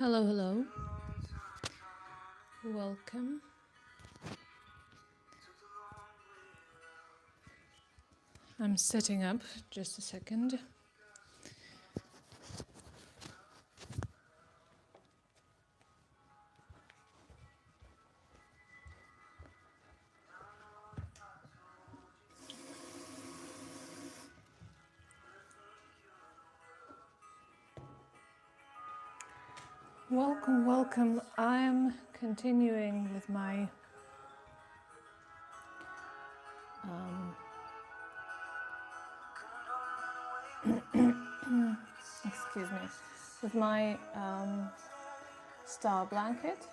Hello, hello. Welcome. I'm setting up just a second. Welcome, welcome. I'm continuing with my excuse me, with my star blanket.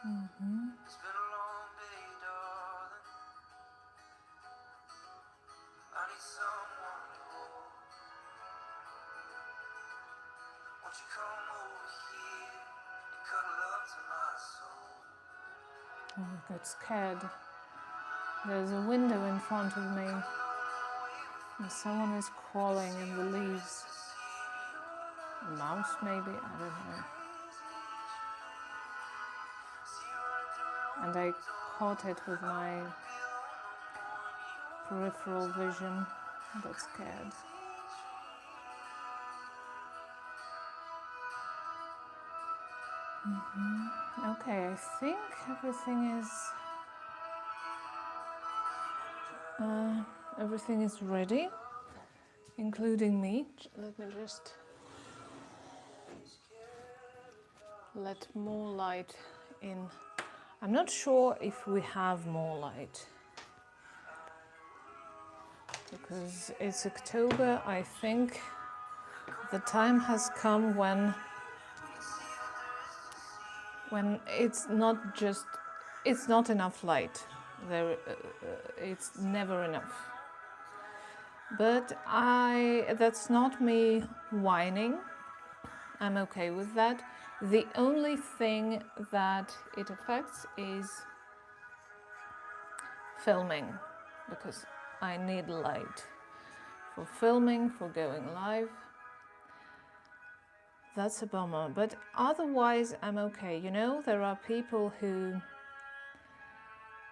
It's been a long day, darling. I need someone to hold. Won't you come over here and cuddle up to my soul? Oh, I got scared. There's a window in front of me, and someone is crawling in the leaves. A mouse, maybe? I don't know. And I caught it with my peripheral vision. I got scared. Okay, I think everything is ready, including me. Let me just let more light in. I'm not sure if we have more light because it's October. I think the time has come when it's not enough light. It's never enough. But that's not me whining. I'm okay with that. The only thing that it affects is filming, because I need light for filming, for going live. That's a bummer, but otherwise I'm okay. You know, there are people who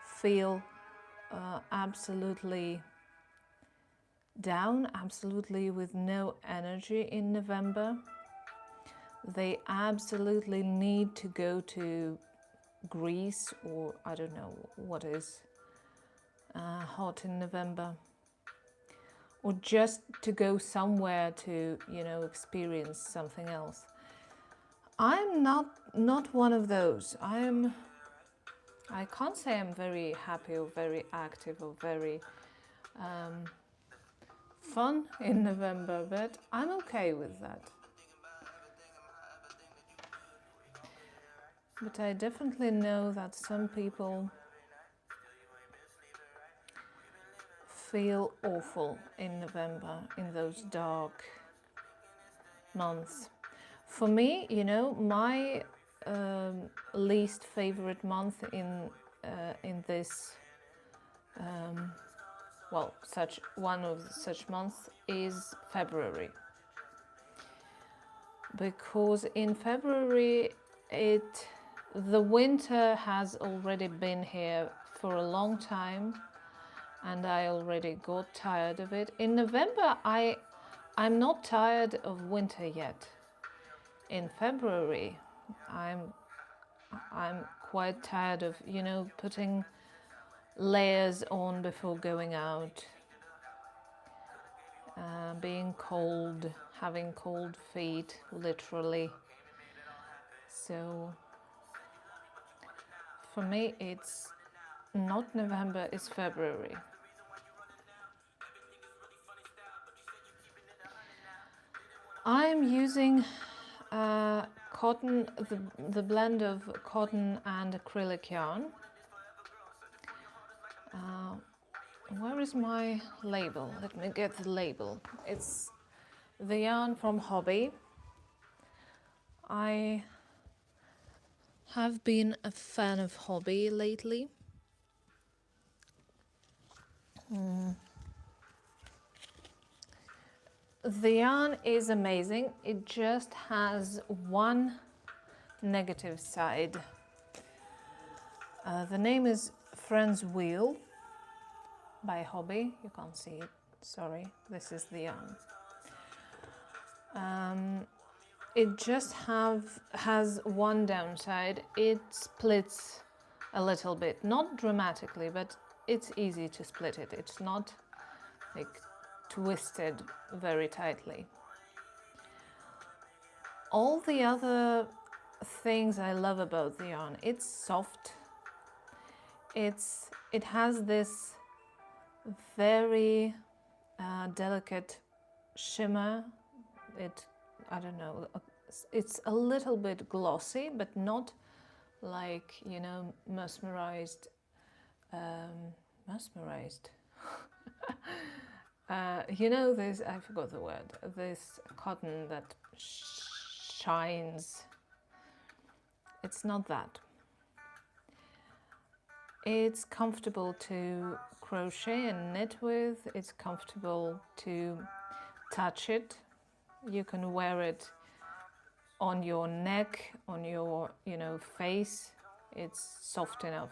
feel absolutely down, absolutely with no energy in November. They absolutely need to go to Greece, or I don't know what is hot in November, or just to go somewhere to, experience something else. I'm not one of those. I can't say I'm very happy or very active or very fun in November, but I'm okay with that. But I definitely know that some people feel awful in November, in those dark months. For me, my least favorite month in this one of such months is February, because in February the winter has already been here for a long time, and I already got tired of it. In November, I'm not tired of winter yet. In February, I'm quite tired of, putting layers on before going out, being cold, having cold feet, literally. So for me, it's not November, it's February. I'm using cotton, the blend of cotton and acrylic yarn. Where is my label? Let me get the label. It's the yarn from Hobby. I have been a fan of Hobby lately. The yarn is amazing. It just has one negative side. The name is Friend's Wheel by Hobby. You can't see it, sorry. This is the yarn. It just has one downside. It splits a little bit, not dramatically, but it's easy to split it. It's not like twisted very tightly. All the other things I love about the yarn, it's soft. It has this very delicate shimmer. I don't know, it's a little bit glossy, but not like, you know, mesmerized. You know, this, I forgot the word, this cotton that shines. It's not that. It's comfortable to crochet and knit with. It's comfortable to touch it. You can wear it on your neck, on your, you know, face. It's soft enough.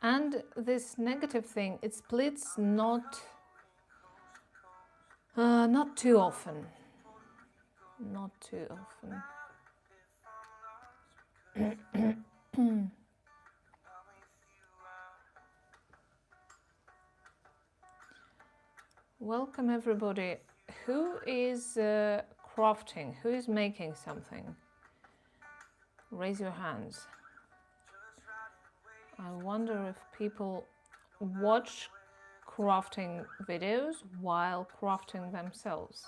And this negative thing, it splits not too often. Not too often. Welcome everybody. Who is crafting? Who is making something? Raise your hands. I wonder if people watch crafting videos while crafting themselves.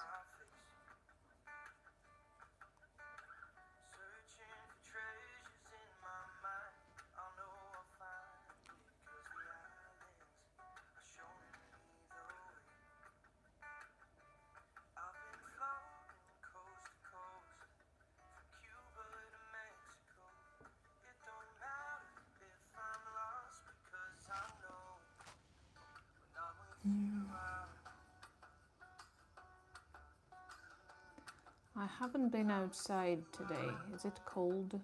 I haven't been outside today. Is it cold?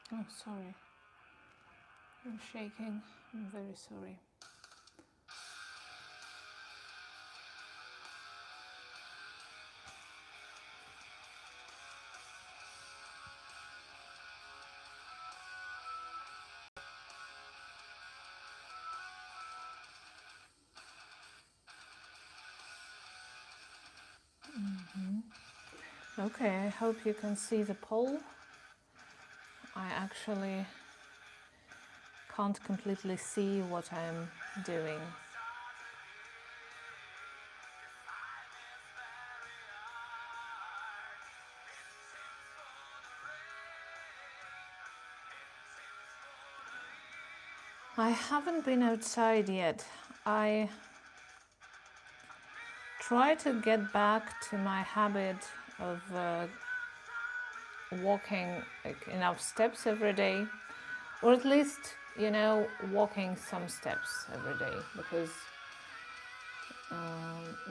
Oh, sorry. I'm shaking. I'm very sorry. Okay, I hope you can see the poll. I actually can't completely see what I'm doing. I haven't been outside yet. I try to get back to my habit of walking like enough steps every day, or at least you know, walking some steps every day, because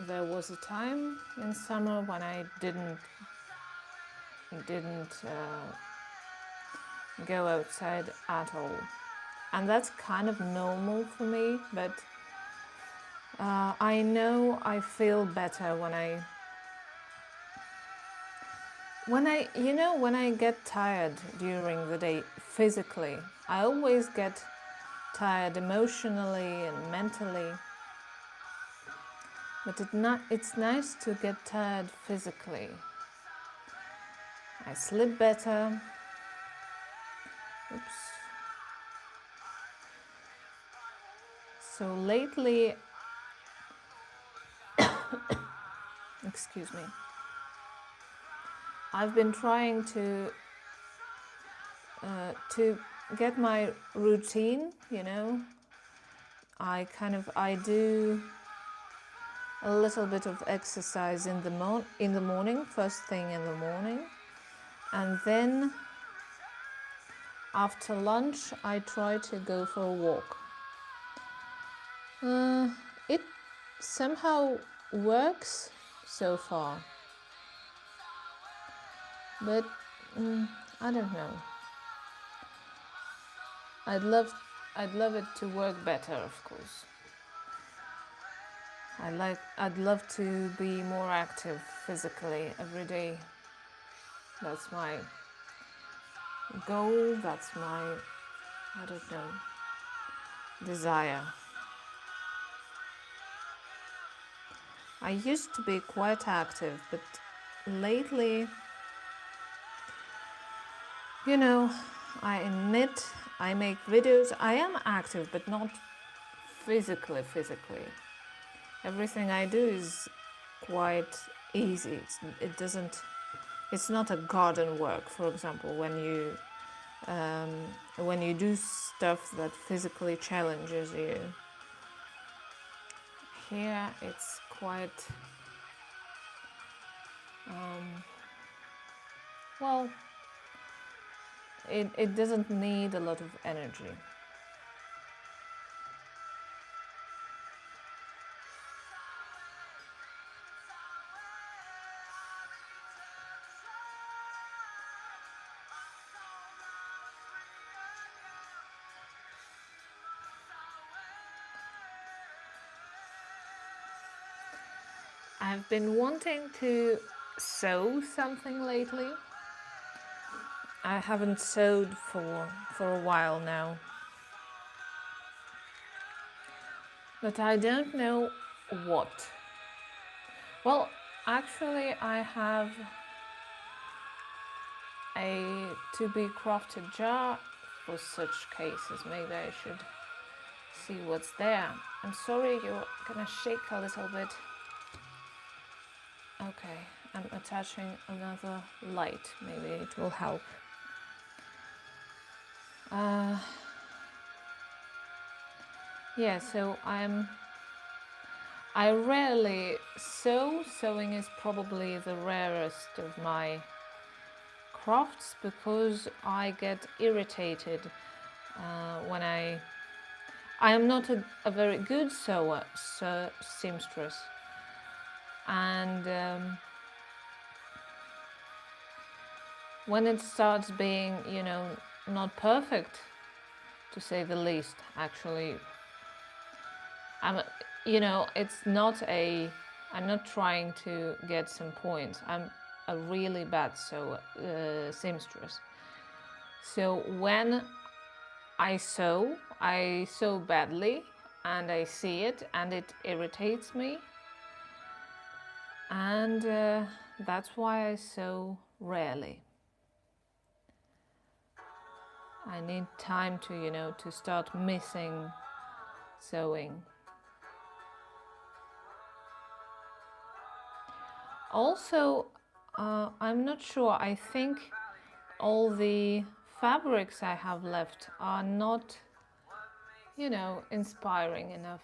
there was a time in summer when I didn't go outside at all, and that's kind of normal for me. But I know I feel better when I get tired during the day physically. I always get tired emotionally and mentally, but it's nice to get tired physically. I sleep better. Oops. So lately, excuse me, I've been trying to get my routine. You know, I do a little bit of exercise in the morning, first thing in the morning, and then after lunch I try to go for a walk. It somehow works so far, but I don't know. I'd love it to work better, of course. I'd love to be more active physically every day. That's my goal, that's my, I don't know, desire. I used to be quite active, but lately, you know, I knit, I make videos. I am active, but not physically. Everything I do is quite easy. It's not a garden work, for example, when you do stuff that physically challenges you. Here it's quite, well, it doesn't need a lot of energy. I've been wanting to sew something lately. I haven't sewed for a while now, but I don't know what. Well, actually I have a to-be crafted jar for such cases. Maybe I should see what's there. I'm sorry, you're gonna shake a little bit. Okay, I'm attaching another light. Maybe it will help. Yeah, so I rarely sew. Sewing is probably the rarest of my crafts, because I get irritated when I am not a very good seamstress, and when it starts being, you know, not perfect, to say the least, actually, I'm not trying to get some points. I'm a really bad seamstress. So when I sew badly, and I see it, and it irritates me, and that's why I sew rarely. I need time to, you know, to start missing sewing. Also, I'm not sure, I think all the fabrics I have left are not, you know, inspiring enough.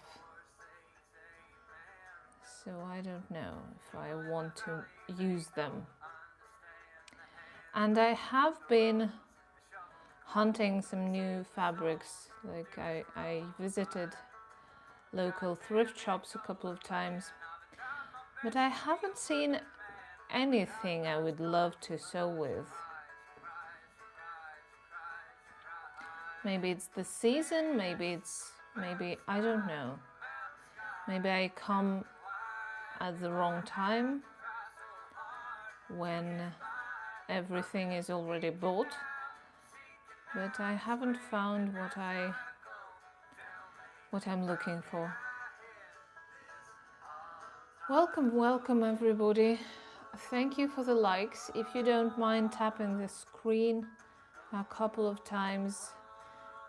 So I don't know if I want to use them. And I have been hunting some new fabrics. Like I visited local thrift shops a couple of times, but I haven't seen anything I would love to sew with. Maybe it's the season, maybe I don't know. Maybe I come at the wrong time when everything is already bought, but I haven't found what I'm looking for. Welcome, welcome everybody. Thank you for the likes. If you don't mind tapping the screen a couple of times,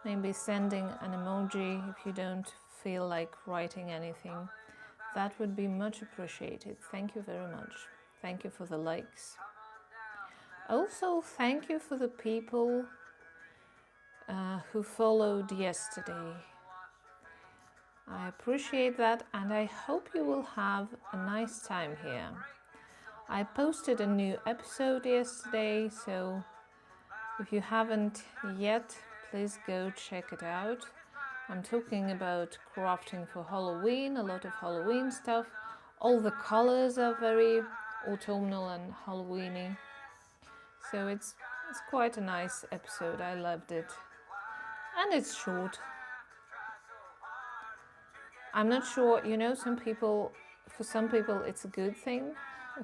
maybe sending an emoji if you don't feel like writing anything, that would be much appreciated. Thank you very much. Thank you for the likes. Also, thank you for the people who followed yesterday. I appreciate that, and I hope you will have a nice time here. I posted a new episode yesterday, so if you haven't yet, please go check it out. I'm talking about crafting for Halloween, a lot of Halloween stuff. All the colors are very autumnal and Halloweeny. So it's quite a nice episode. I loved it. And it's short. I'm not sure, for some people it's a good thing.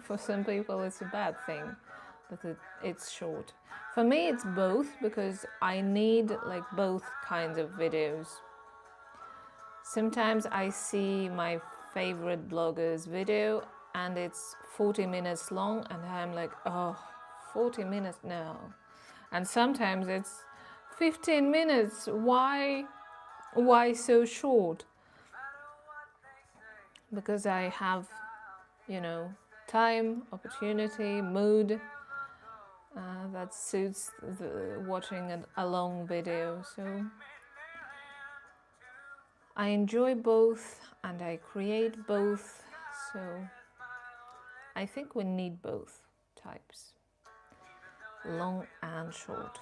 For some people it's a bad thing that it's short. For me it's both, because I need like both kinds of videos. Sometimes I see my favorite blogger's video and it's 40 minutes long and I'm like, oh, 40 minutes, no. And sometimes it's 15 minutes, why so short? Because I have, time, opportunity, mood that suits watching a long video. So I enjoy both and I create both, so I think we need both types, long and short.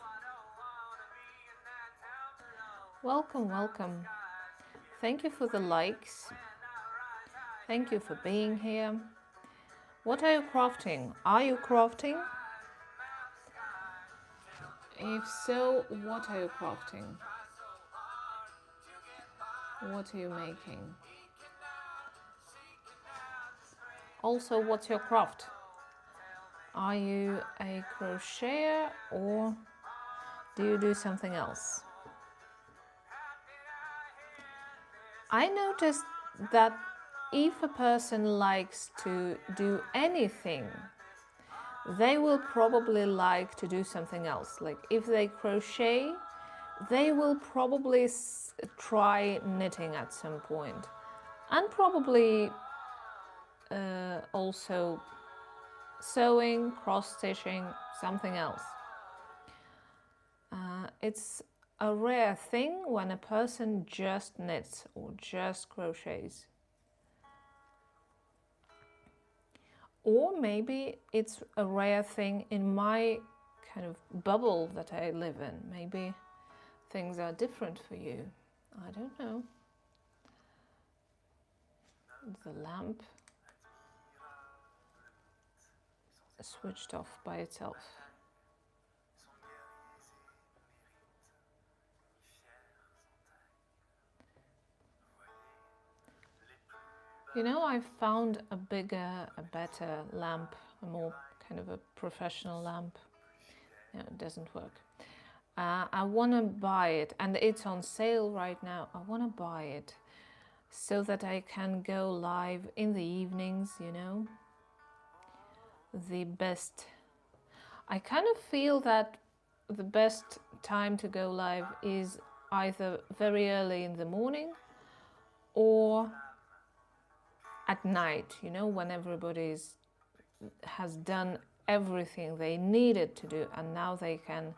Welcome, welcome. Thank you for the likes. Thank you for being here. What are you crafting? Are you crafting? If so, what are you crafting? What are you making? Also, what's your craft? Are you a crocheter or do you do something else? I noticed that if a person likes to do anything, they will probably like to do something else. Like if they crochet, they will probably try knitting at some point, and probably also sewing, cross-stitching, something else. It's a rare thing when a person just knits or just crochets. Or maybe it's a rare thing in my kind of bubble that I live in. Maybe things are different for you. I don't know. The lamp switched off by itself. I've found a bigger, a better lamp, a more kind of a professional lamp. No, it doesn't work. I want to buy it, and it's on sale right now. I want to buy it so that I can go live in the evenings, The best. I kind of feel that the best time to go live is either very early in the morning or at night, when everybody has done everything they needed to do and now they can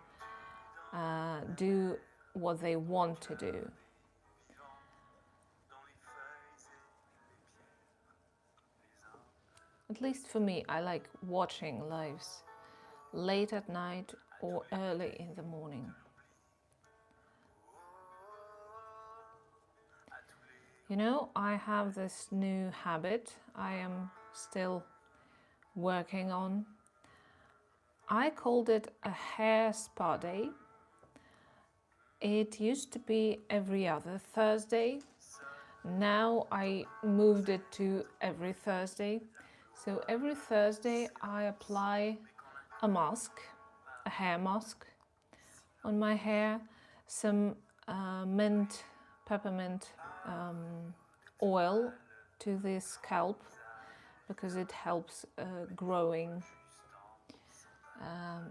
do what they want to do. At least for me, I like watching lives late at night or early in the morning. You know, I have this new habit I am still working on. I called it a hair spa day. It used to be every other Thursday. Now I moved it to every Thursday. So every Thursday I apply a mask, a hair mask on my hair, some mint, peppermint oil to the scalp because it helps growing,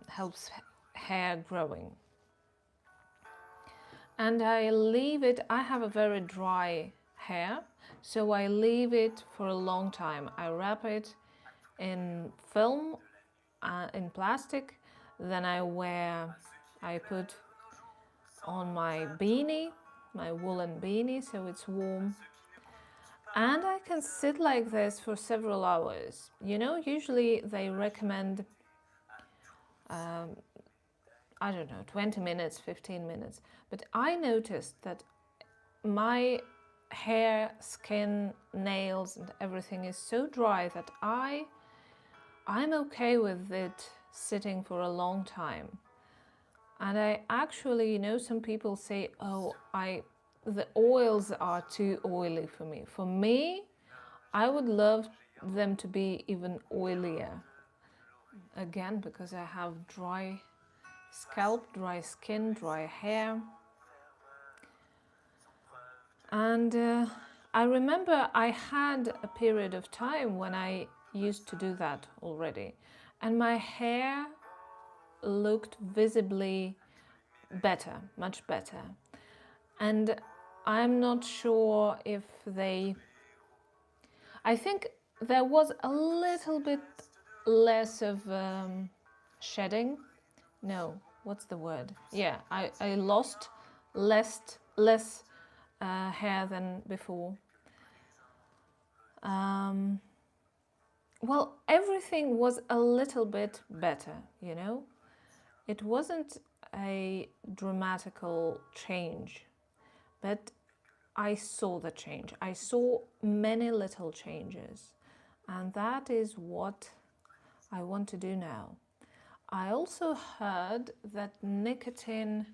helps hair growing. And I leave it, I have a very dry hair, so I leave it for a long time. I wrap it in film, in plastic, then I put on my beanie, my woolen beanie, so it's warm. And I can sit like this for several hours. You know, usually they recommend, I don't know, 20 minutes, 15 minutes. But I noticed that my hair, skin, nails and everything is so dry that I'm okay with it sitting for a long time. And I actually, you know, some people say, oh, the oils are too oily for me. For me, I would love them to be even oilier. Again, because I have dry scalp, dry skin, dry hair. And I remember I had a period of time when I used to do that already. And my hair looked visibly better, much better. And I'm not sure if I think there was a little bit less of shedding. No, what's the word? Yeah, I lost less hair than before. Well, everything was a little bit better, you know. It wasn't a dramatical change, but I saw the change. I saw many little changes, and that is what I want to do now. I also heard that nicotine,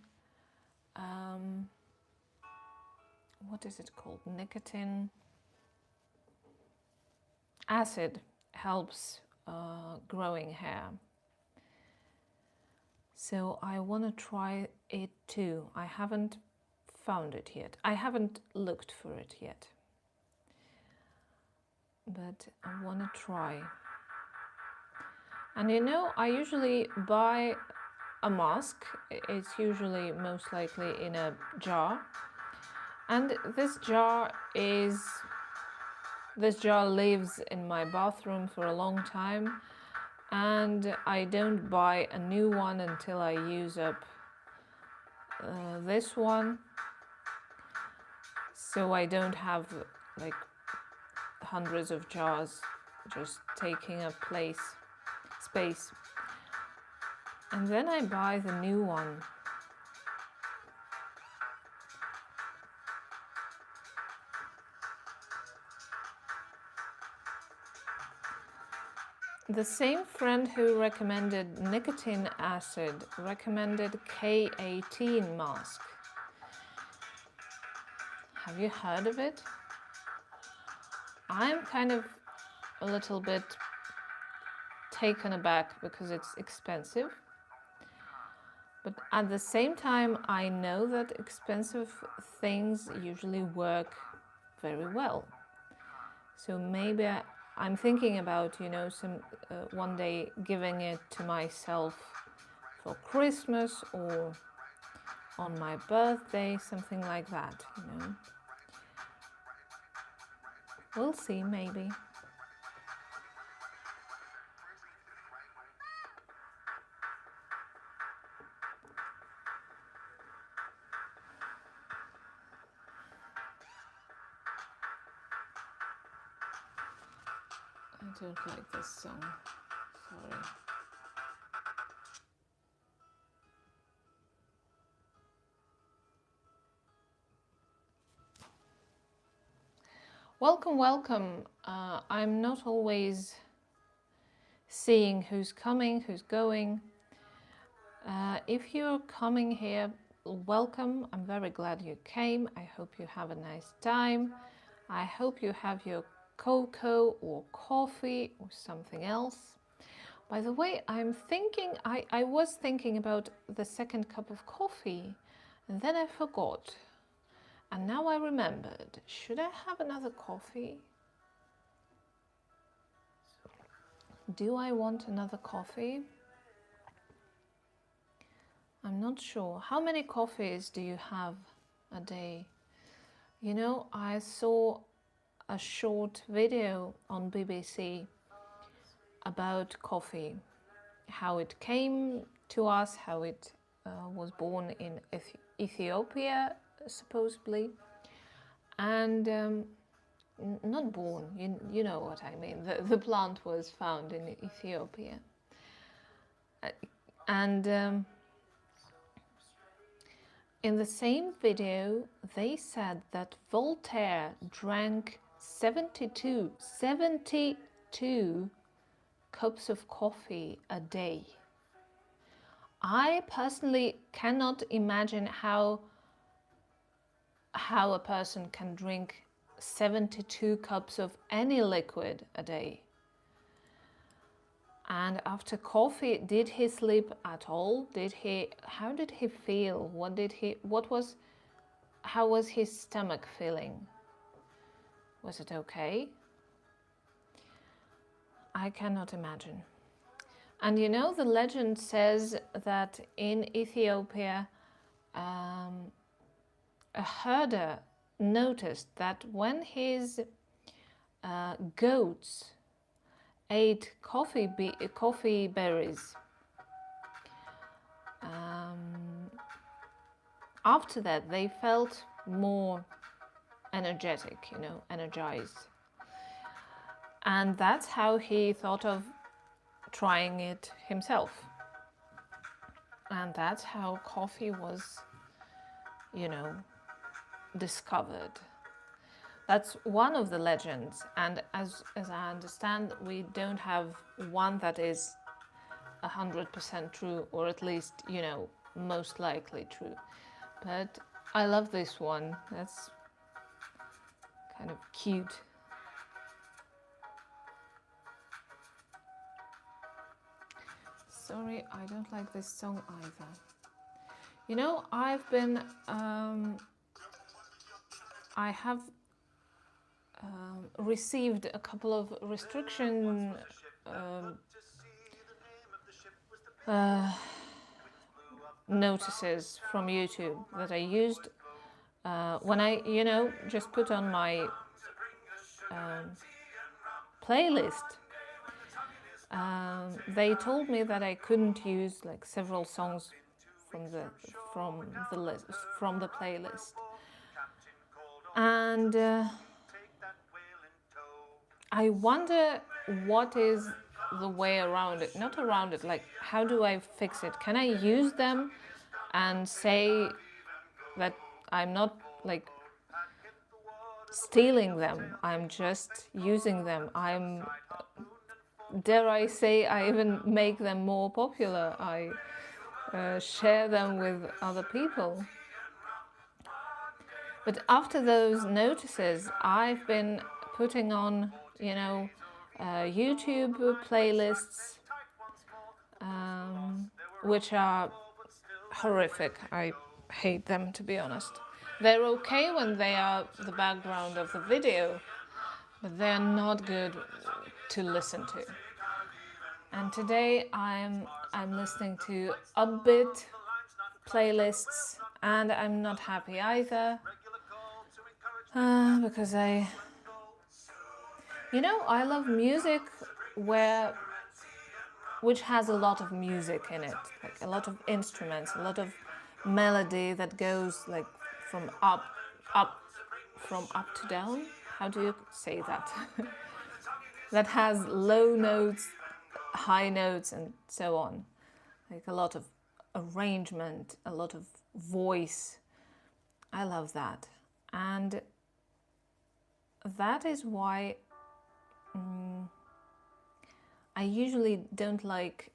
what is it called? Nicotine acid helps growing hair. So I want to try it too. I haven't found it yet. I haven't looked for it yet. But I want to try. And you know, I usually buy a mask. It's usually most likely in a jar. And this jar lives in my bathroom for a long time. And I don't buy a new one until I use up this one. So I don't have like hundreds of jars just taking up space. And then I buy the new one. The same friend who recommended nicotine acid recommended K18 mask. Have you heard of it? I'm kind of a little bit taken aback because it's expensive. But at the same time, I know that expensive things usually work very well. So maybe I'm thinking about, you know, one day giving it to myself for Christmas or on my birthday, something like that, you know. We'll see, maybe. I don't like this song, sorry. Welcome, welcome. I'm not always seeing who's coming, who's going. If you're coming here, welcome. I'm very glad you came. I hope you have a nice time. I hope you have your cocoa or coffee or something else. By the way, I was thinking about the second cup of coffee, and then I forgot. And now I remembered. Should I have another coffee? Do I want another coffee? I'm not sure. How many coffees do you have a day? You know, I saw a short video on BBC about coffee, how it came to us, how it was born in Ethiopia, supposedly, and not born, you know what I mean. The plant was found in Ethiopia. And in the same video, they said that Voltaire drank 72 cups of coffee a day. I personally cannot imagine how a person can drink 72 cups of any liquid a day. And after coffee, did he sleep at all? How did he feel? How was his stomach feeling? Was it okay? I cannot imagine. And you know, the legend says that in Ethiopia, a herder noticed that when his goats ate coffee berries, after that they felt more energetic, you know, energized. And that's how he thought of trying it himself. And that's how coffee was, you know, discovered. That's one of the legends, and as I understand, we don't have one that is 100% true, or at least, you know, most likely true. But I love this one. That's kind of cute. Sorry, I don't like this song either. You know, I have received a couple of restriction notices from YouTube that I used when I, you know, just put on my playlist. They told me that I couldn't use like several songs from the playlist, and I wonder what is the way around it. Not around it, like how do I fix it? Can I use them and say that I'm not like stealing them, I'm just using them? Dare I say, I even make them more popular. I share them with other people. But after those notices, I've been putting on, you know, YouTube playlists, which are horrific. I hate them, to be honest. They're okay when they are the background of the video, but they're not good to listen to. And today I'm listening to upbeat playlists, and I'm not happy either, because you know, I love music which has a lot of music in it, like a lot of instruments, a lot of melody that goes like from up to down. How do you say that? That has low notes, high notes, and so on. Like a lot of arrangement, a lot of voice. I love that. And that is why I usually don't like,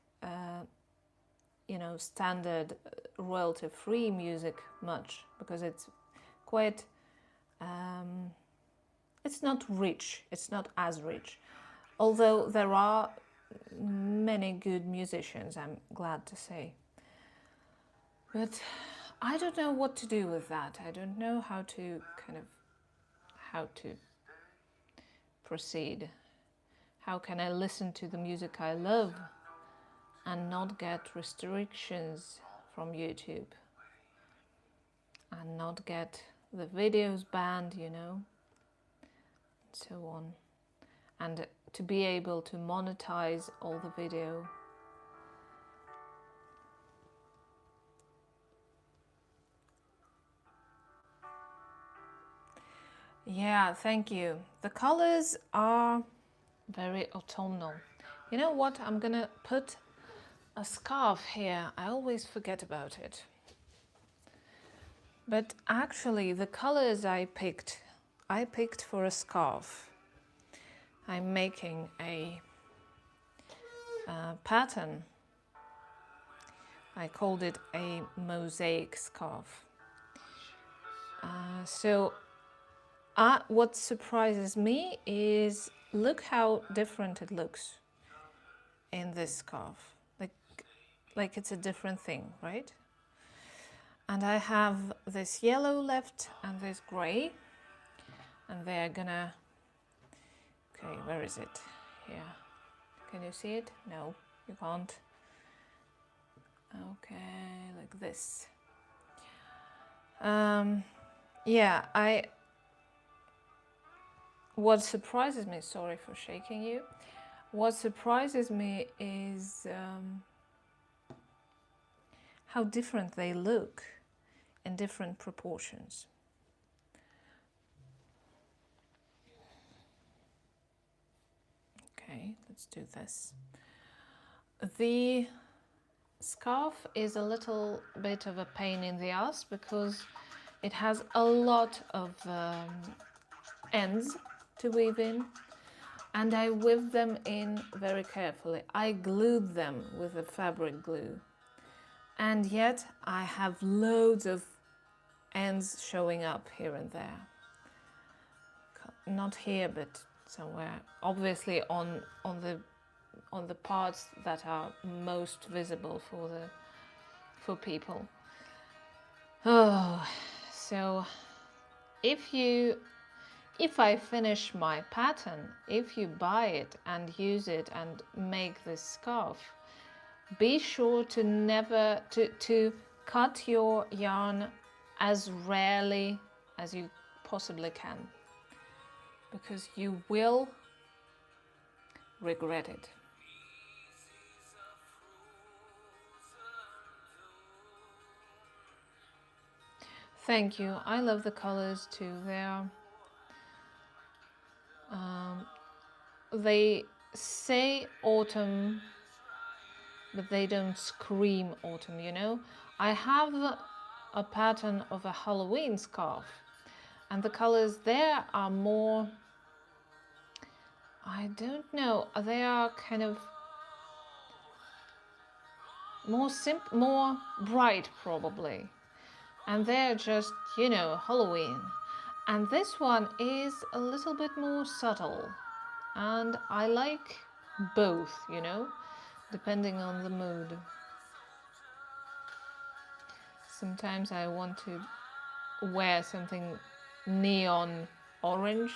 standard royalty-free music much, because it's quite, it's not rich, it's not as rich. Although there are many good musicians, I'm glad to say. But I don't know what to do with that. I don't know how to proceed. How can I listen to the music I love and not get restrictions from YouTube? And not get the videos banned, and so on. And to be able to monetize all the video. Yeah, thank you. The colors are very autumnal. You know what? I'm gonna put a scarf here. I always forget about it. But actually, the colors I picked for a scarf. I'm making a pattern. I called it a mosaic scarf. What surprises me is, look how different it looks in this scarf. Like it's a different thing, right? And I have this yellow left and this gray, and they're gonna, okay, where is it? Here. Can you see it? No, you can't. Okay, like this. Yeah, what surprises me, sorry for shaking you, what surprises me is how different they look in different proportions. Okay, let's do this. The scarf is a little bit of a pain in the ass because it has a lot of ends to weave in, and I weave them in very carefully. I glued them with a fabric glue, and yet I have loads of ends showing up here and there. Not here, but somewhere. Obviously on the parts that are most visible for people. Oh, so if I finish my pattern, if you buy it and use it and make this scarf, be sure to never to cut your yarn as rarely as you possibly can, because you will regret it. Thank you. I love the colors too. They say autumn, but they don't scream autumn, you know? I have a pattern of a Halloween scarf, and the colors there are more, I don't know, they are kind of more bright probably. And they're just, Halloween. And this one is a little bit more subtle. And I like both, depending on the mood. Sometimes I want to wear something neon orange.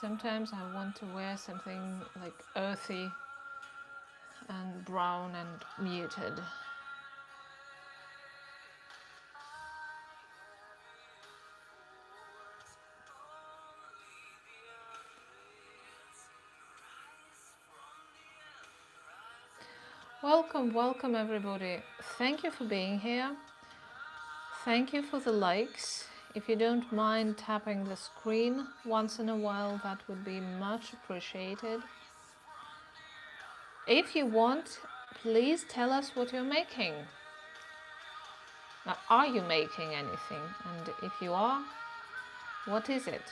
Sometimes I want to wear something like earthy and brown and muted. Welcome everybody. Thank you for being here. Thank you for the likes. If you don't mind tapping the screen once in a while, that would be much appreciated. If you want, please tell us what you're making. Now, are you making anything? And if you are, what is it?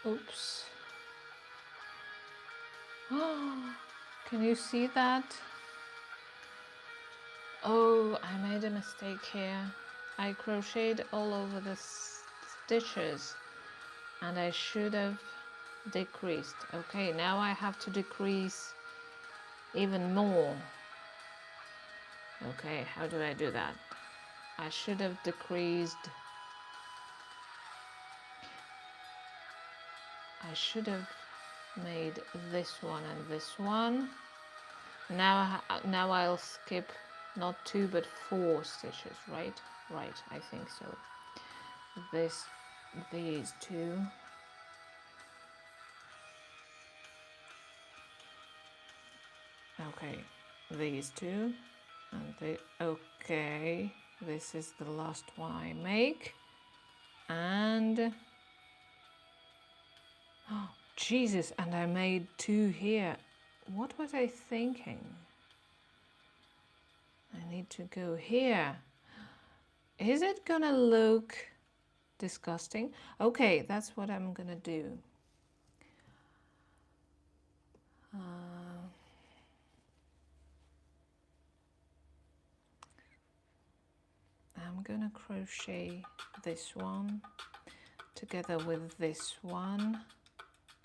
Oops. Oh, can you see that? Oh, I made a mistake here. I crocheted all over the stitches and I should have decreased. Okay, now I have to decrease even more. Okay, how do I do that? I should have decreased. I should have made this one and this one. Now I'll skip not 2 but 4 stitches, right? Right, I think so. These 2. Okay, these 2 and okay, this is the last one I make. And oh Jesus, and I made 2 here. What was I thinking? I need to go here. Is it gonna look disgusting? Okay, that's what I'm gonna do. I'm gonna crochet this one together with this one,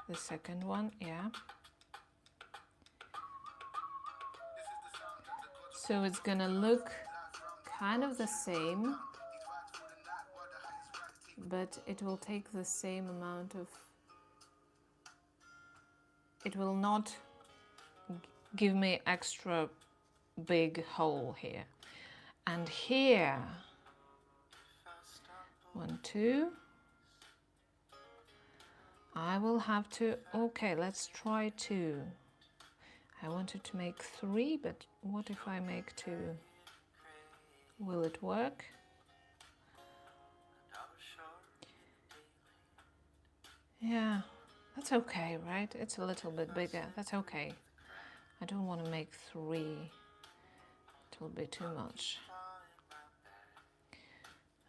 the second one, yeah. So it's gonna look kind of the same, but it will take the same amount of, it will not give me extra big hole here. And here, 1, 2, I will have to, okay, let's try 2. I wanted to make 3, but what if I make 2? Will it work? Yeah, that's okay, right? It's a little bit bigger, that's okay. I don't want to make 3. It will be too much.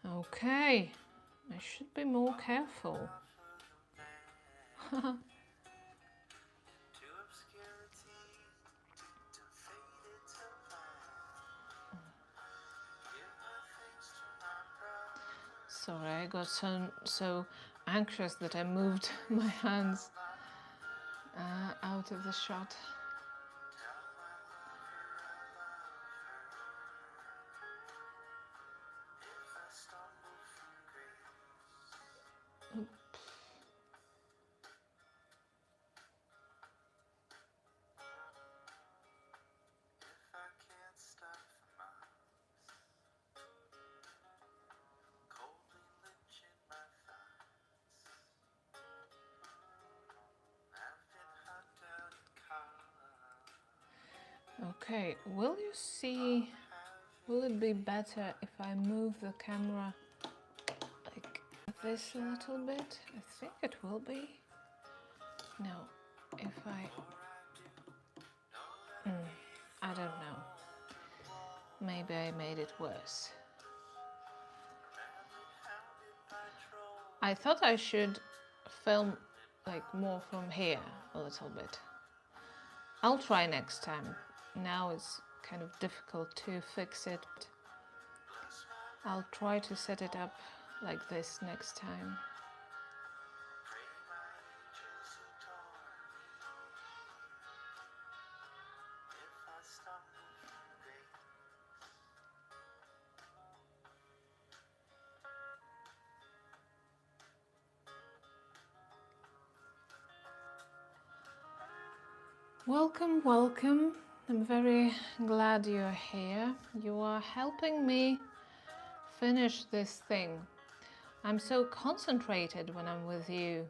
Okay, I should be more careful. Sorry, I got so anxious that I moved my hands out of the shot. Okay, will you see, will it be better if I move the camera like this a little bit? I think it will be. No, if I don't know. Maybe I made it worse. I thought I should film like more from here a little bit. I'll try next time. Now it's kind of difficult to fix it. I'll try to set it up like this next time. Welcome, welcome. I'm very glad you're here. You are helping me finish this thing. I'm so concentrated when I'm with you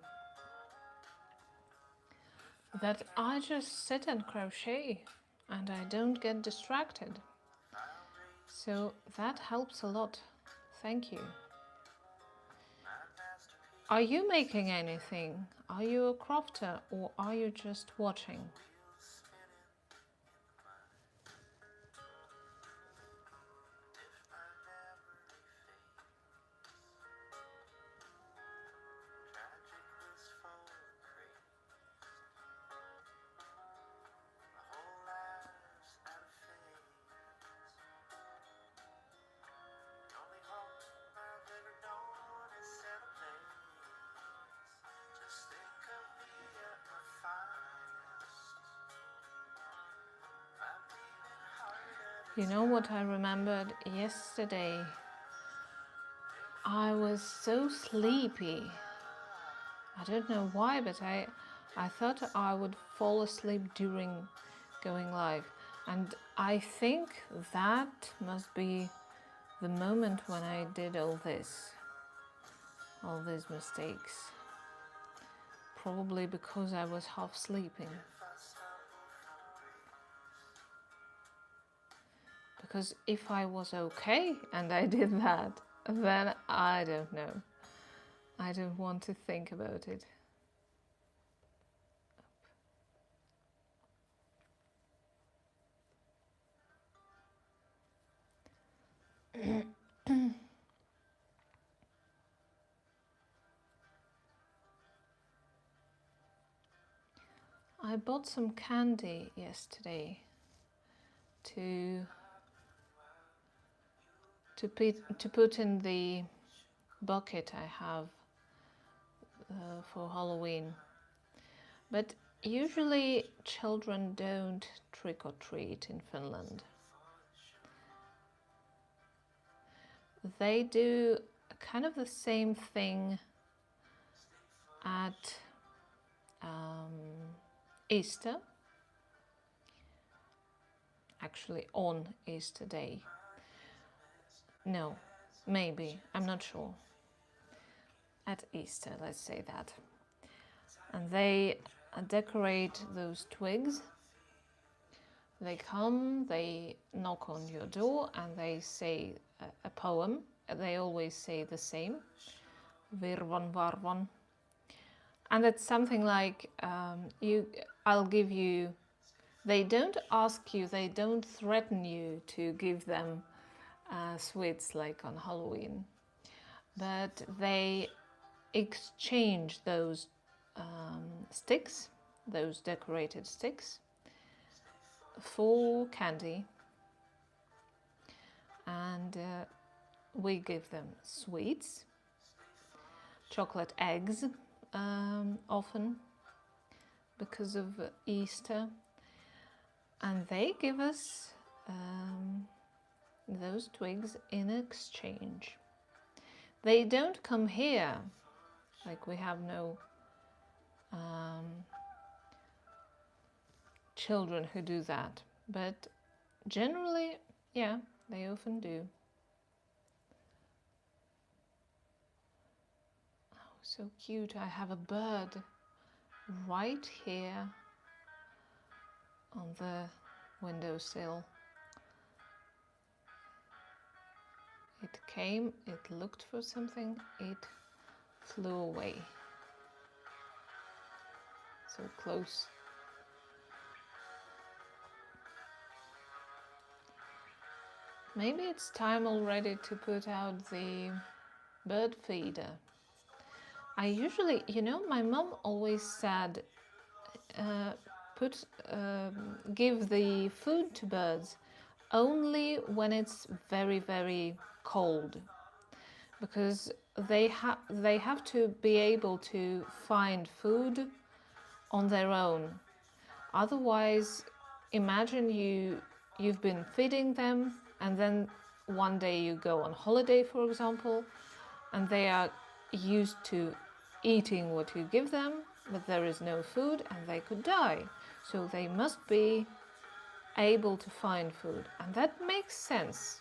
that I just sit and crochet and I don't get distracted. So that helps a lot. Thank you. Are you making anything? Are you a crafter or are you just watching? You know what I remembered yesterday? I was so sleepy. I don't know why, but I thought I would fall asleep during going live. And I think that must be the moment when I did all these mistakes. Probably because I was half sleeping. Because if I was okay and I did that, then I don't know. I don't want to think about it. I bought some candy yesterday to put in the bucket I have for Halloween. But usually children don't trick or treat in Finland. They do kind of the same thing at Easter, actually on Easter Day. No, maybe, I'm not sure. At Easter, let's say that. And they decorate those twigs. They come, they knock on your door and they say a poem. They always say the same. Virvan varvan. And it's something like, I'll give you, they don't ask you, they don't threaten you to give them sweets like on Halloween, but they exchange those sticks, those decorated sticks, for candy, and we give them sweets, chocolate eggs, often because of Easter, and they give us those twigs in exchange. They don't come here, like we have no children who do that, but generally, yeah, they often do. Oh, so cute. I have a bird right here on the windowsill. It came, it looked for something, it flew away. So close. Maybe it's time already to put out the bird feeder. I usually, my mom always said, give the food to birds only when it's very, very cold, because they have to be able to find food on their own. Otherwise, imagine you've been feeding them, and then one day you go on holiday, for example, and they are used to eating what you give them, but there is no food and they could die. So they must be able to find food, and that makes sense.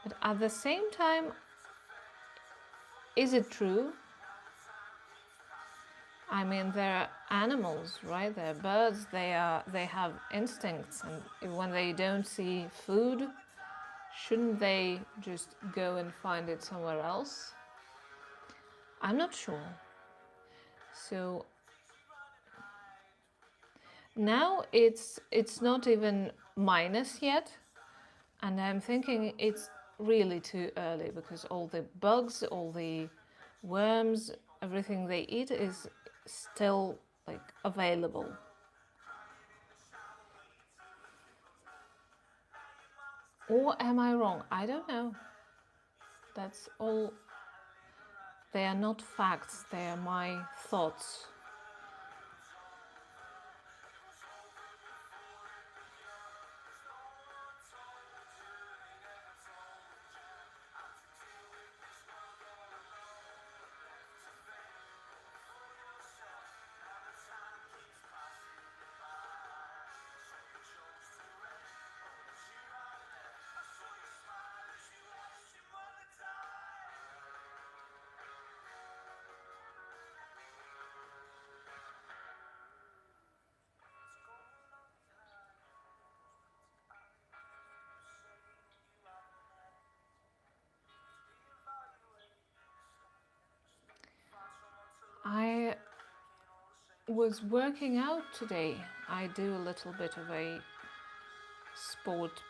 But at the same time, is it true? I mean, they're animals, right? They're birds. They have instincts, and when they don't see food, shouldn't they just go and find it somewhere else? I'm not sure. So now it's not even minus yet, and I'm thinking it's really too early, because all the bugs, all the worms, everything they eat is still like available. Or am I wrong? I don't know. That's all. They are not facts, they are my thoughts. was working out today. I do a little bit of a sport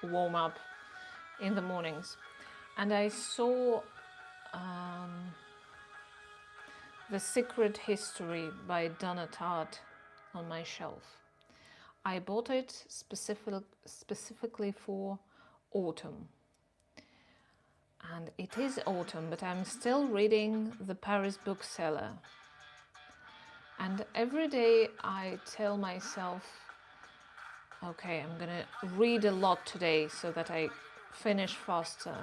warm-up in the mornings, and I saw The Secret History by Donna Tartt on my shelf. I bought it specifically for autumn. And it is autumn, but I'm still reading the Paris bookseller. And every day I tell myself, okay, I'm gonna read a lot today so that I finish faster.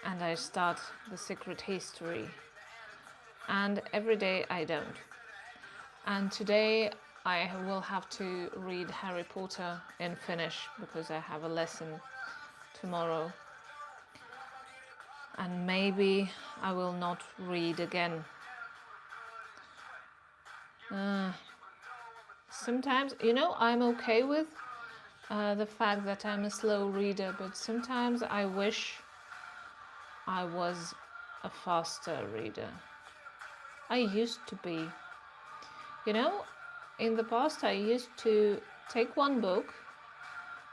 And I start The Secret History. And every day I don't. And today I will have to read Harry Potter and finish because I have a lesson tomorrow. And maybe I will not read again. Sometimes, you know, I'm okay with the fact that I'm a slow reader, but sometimes I wish I was a faster reader. I used to be. You know, in the past I used to take one book.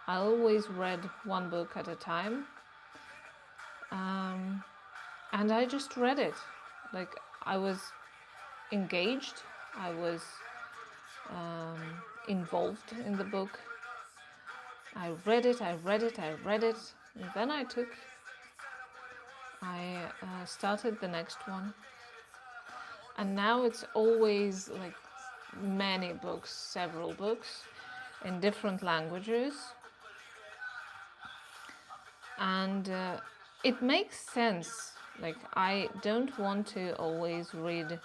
I always read one book at a time. And I just read it. Like, I was engaged. I was involved in the book. I read it. And then I started the next one. And now it's always like many books, several books in different languages. And it makes sense. Like, I don't want to always read.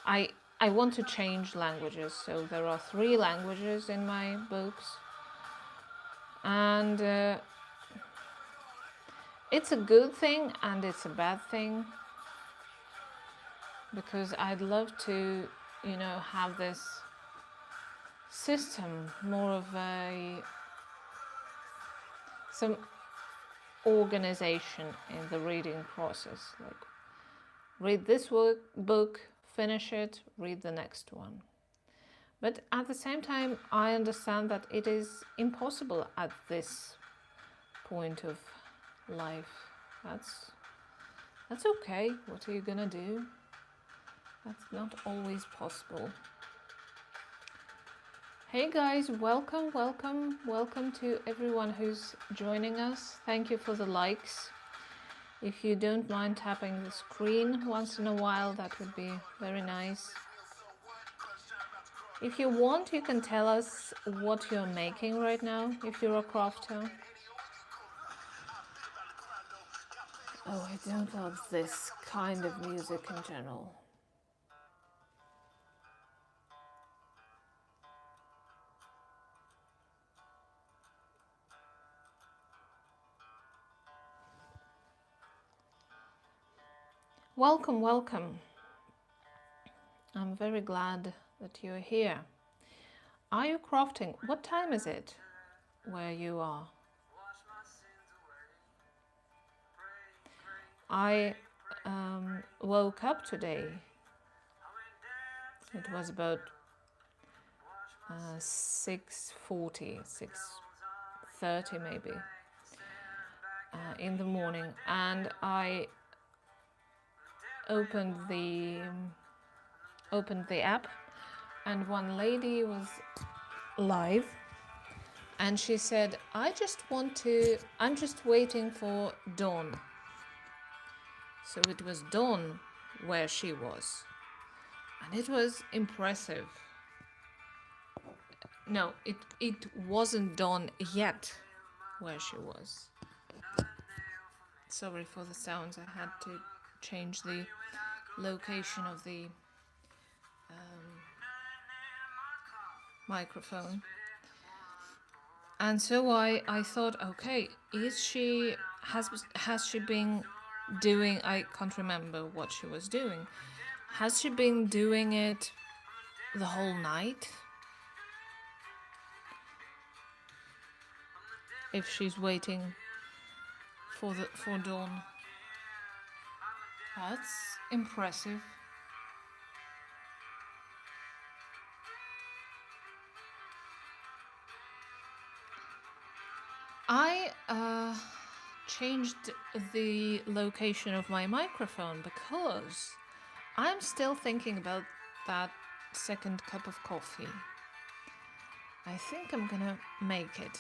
I want to change languages. So there are 3 languages in my books. And it's a good thing and it's a bad thing. Because I'd love to, you know, have this system, more of some organization in the reading process. Like, read this book, finish it, read the next one. But at the same time, I understand that it is impossible at this point of life. That's okay. What are you gonna do? That's not always possible. Hey guys, welcome to everyone who's joining us. Thank you for the likes. If you don't mind tapping the screen once in a while, that would be very nice. If you want, you can tell us what you're making right now, if you're a crafter. Oh, I don't love this kind of music in general. Welcome. I'm very glad that you're here. Are you crafting? What time is it where you are? I woke up today. It was about 6:40, 6:30 maybe, in the morning, and I opened the app, and one lady was live, and she said, I'm just waiting for dawn. So it was dawn where she was, and it was impressive. No, it wasn't dawn yet where she was. Sorry for the sounds, I had to change the location of the microphone. And so I thought, okay, has she been doing, I can't remember what she was doing. Has she been doing it the whole night? If she's waiting for dawn. That's impressive. I changed the location of my microphone because I'm still thinking about that second cup of coffee. I think I'm gonna make it.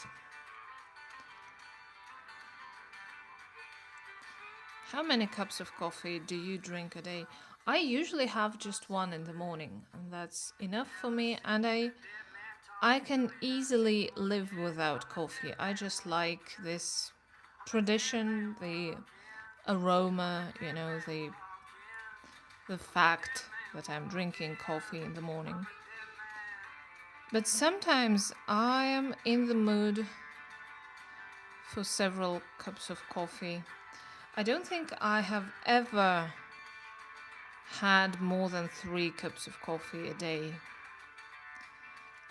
How many cups of coffee do you drink a day? I usually have just one in the morning, and that's enough for me. And I can easily live without coffee. I just like this tradition, the aroma, you know, the fact that I'm drinking coffee in the morning. But sometimes I am in the mood for several cups of coffee. I don't think I have ever had more than 3 cups of coffee a day.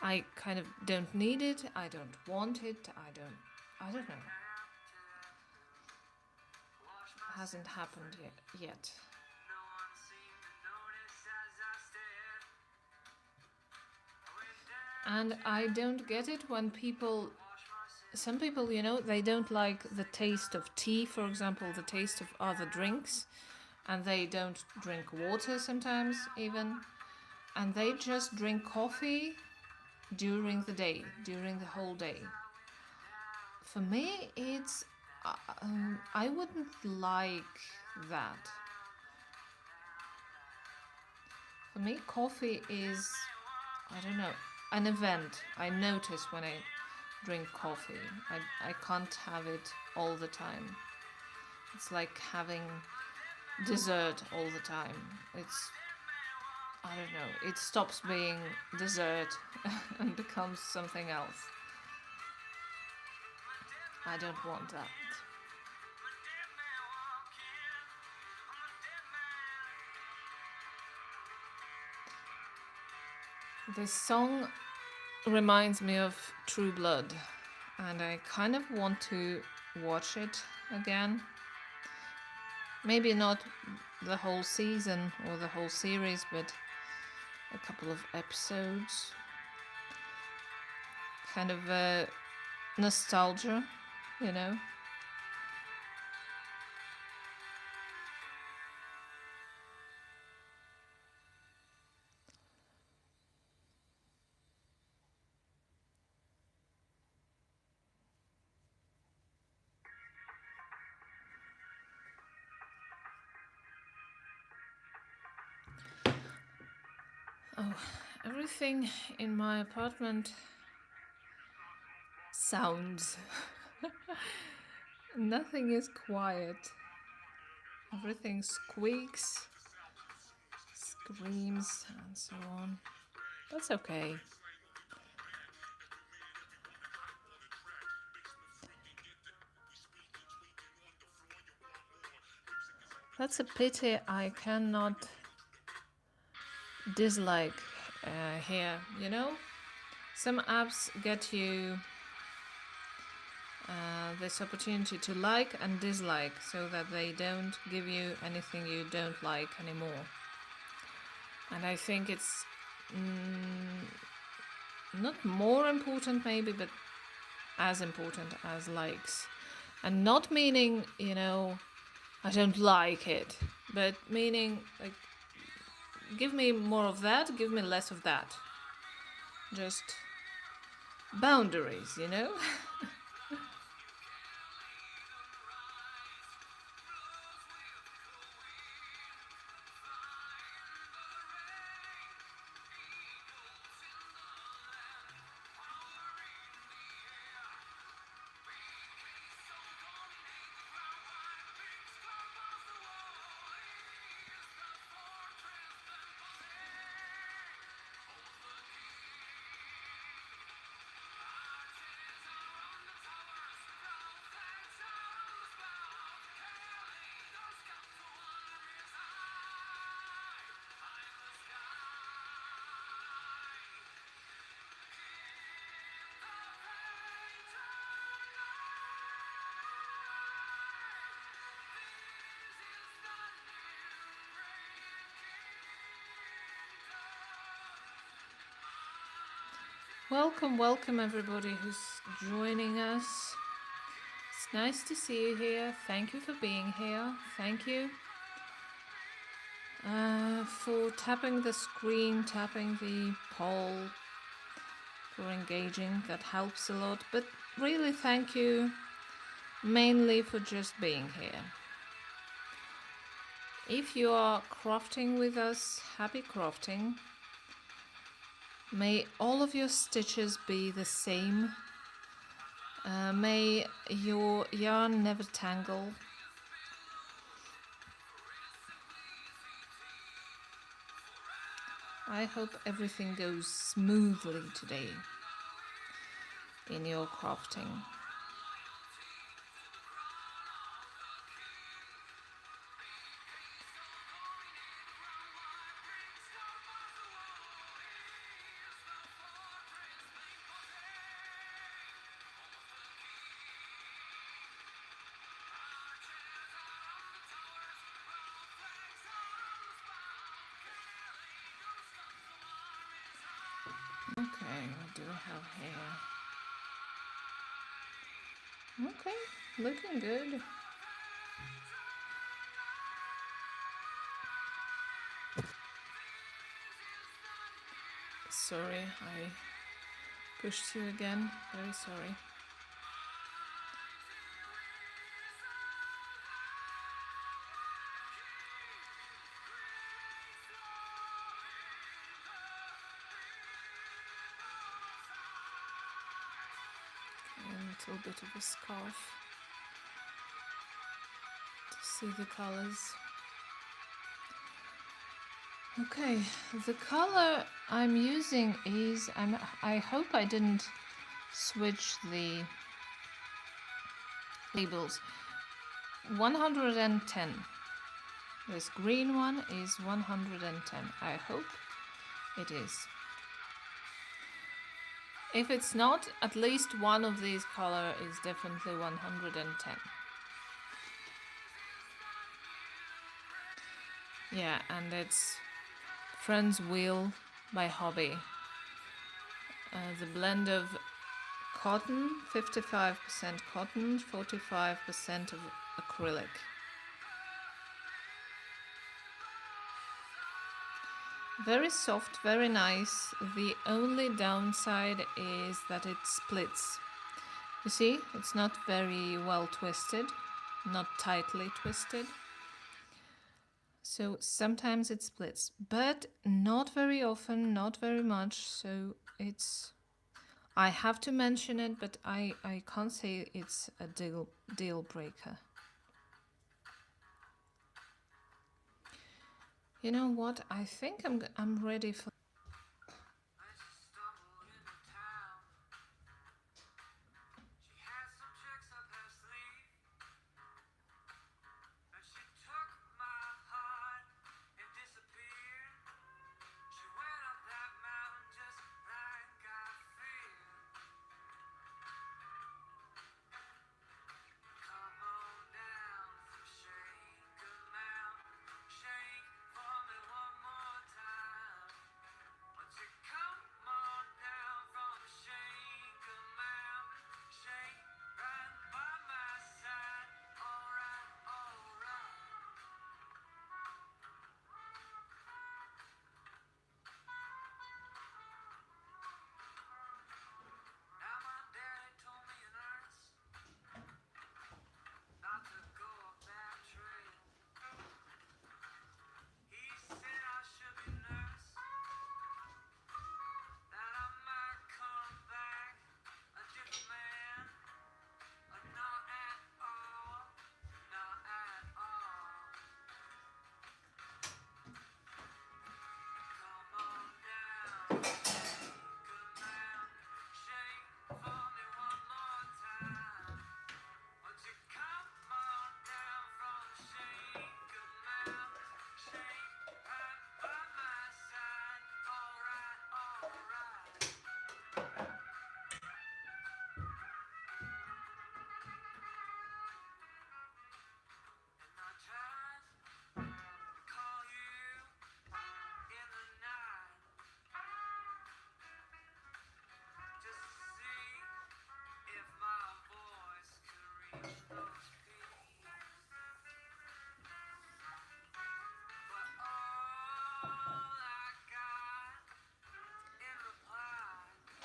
I kind of don't need it, I don't want it, I don't know. It hasn't happened yet. And I don't get it when some people, you know, they don't like the taste of tea, for example, the taste of other drinks, and they don't drink water sometimes even, and they just drink coffee during the day, during the whole day. For me, it's I wouldn't like that. For me, coffee is, I don't know, an event. I notice when I drink coffee. I can't have it all the time. It's like having dessert all the time. I don't know, it stops being dessert and becomes something else. I don't want that. This song reminds me of True Blood, and I kind of want to watch it again. Maybe not the whole season or the whole series, but a couple of episodes. Kind of a nostalgia, you know. Oh, everything in my apartment sounds. Nothing is quiet. Everything squeaks, screams, and so on. That's okay. That's a pity I cannot dislike here, you know? Some apps get you this opportunity to like and dislike so that they don't give you anything you don't like anymore. And I think it's not more important maybe, but as important as likes. And not meaning, you know, I don't like it, but meaning like, give me more of that, give me less of that. Just boundaries, you know? Welcome, welcome everybody who's joining us. Nice to see you here. Thank you for being here. Thank you for tapping the screen, tapping the poll, for engaging. That helps a lot. But really, thank you mainly for just being here. If you are crafting with us, happy crafting. May all of your stitches be the same. May your yarn never tangle. I hope everything goes smoothly today in your crafting. Okay, what do we have here? Okay, looking good. Sorry, I pushed you again. Very sorry. A little bit of a scarf to see the colors. Okay, the color I'm using is, I hope I didn't switch the labels. 110. This green one is 110. I hope it is. If it's not, at least one of these color is definitely 110. Yeah, and it's Friend's Wheel by Hobby. The blend of cotton, 55% cotton, 45% of acrylic. Very soft, very nice. The only downside is that it splits. You see, it's not very well twisted, not tightly twisted. So sometimes it splits, but not very often, not very much. So it's, I have to mention it, but I can't say it's a deal breaker. You know what? I think I'm ready for.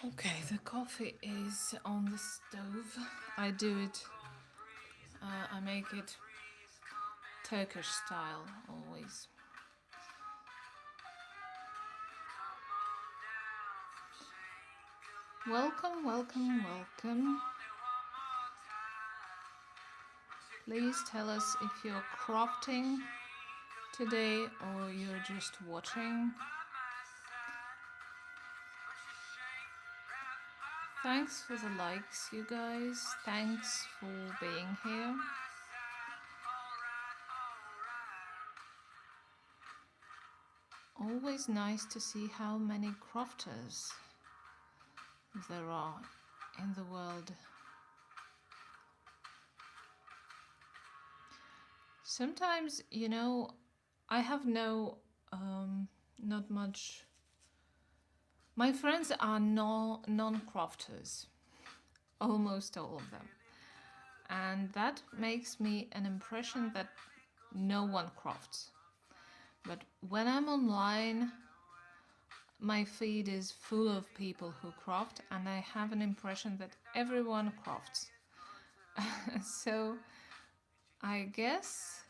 Okay, the coffee is on the stove. I do it, I make it Turkish style always. Welcome, welcome, welcome. Please tell us if you're crafting today or you're just watching. Thanks for the likes, you guys. Thanks for being here. Always nice to see how many crafters there are in the world. Sometimes, you know, I have not much. My friends are non-crafters, almost all of them. And that makes me an impression that no one crafts. But when I'm online, my feed is full of people who craft, and I have an impression that everyone crafts. So I guess,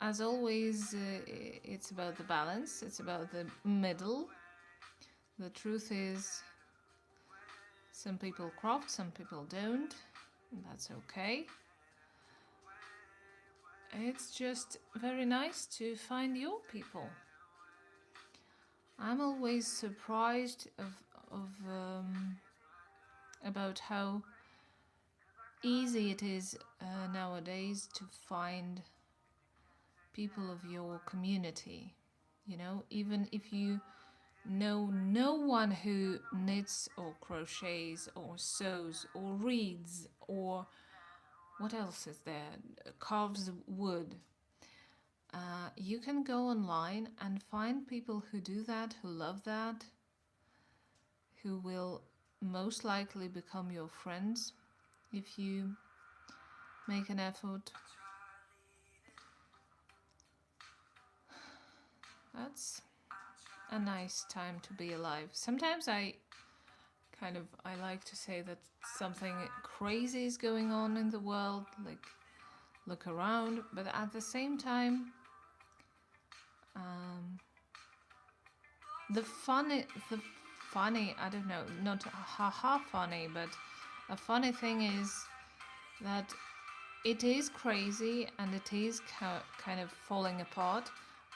as always, it's about the balance, it's about the middle. The truth is, some people craft, some people don't, and that's okay. It's just very nice to find your people. I'm always surprised about how easy it is nowadays to find people of your community. You know, even if you know no one who knits or crochets or sews or reads or what else is there, carves wood. You can go online and find people who do that, who love that, who will most likely become your friends if you make an effort. That's a nice time to be alive. Sometimes I like to say that something crazy is going on in the world, like look around, but at the same time, the funny, I don't know, not haha funny, but a funny thing is that it is crazy and it is kind of falling apart,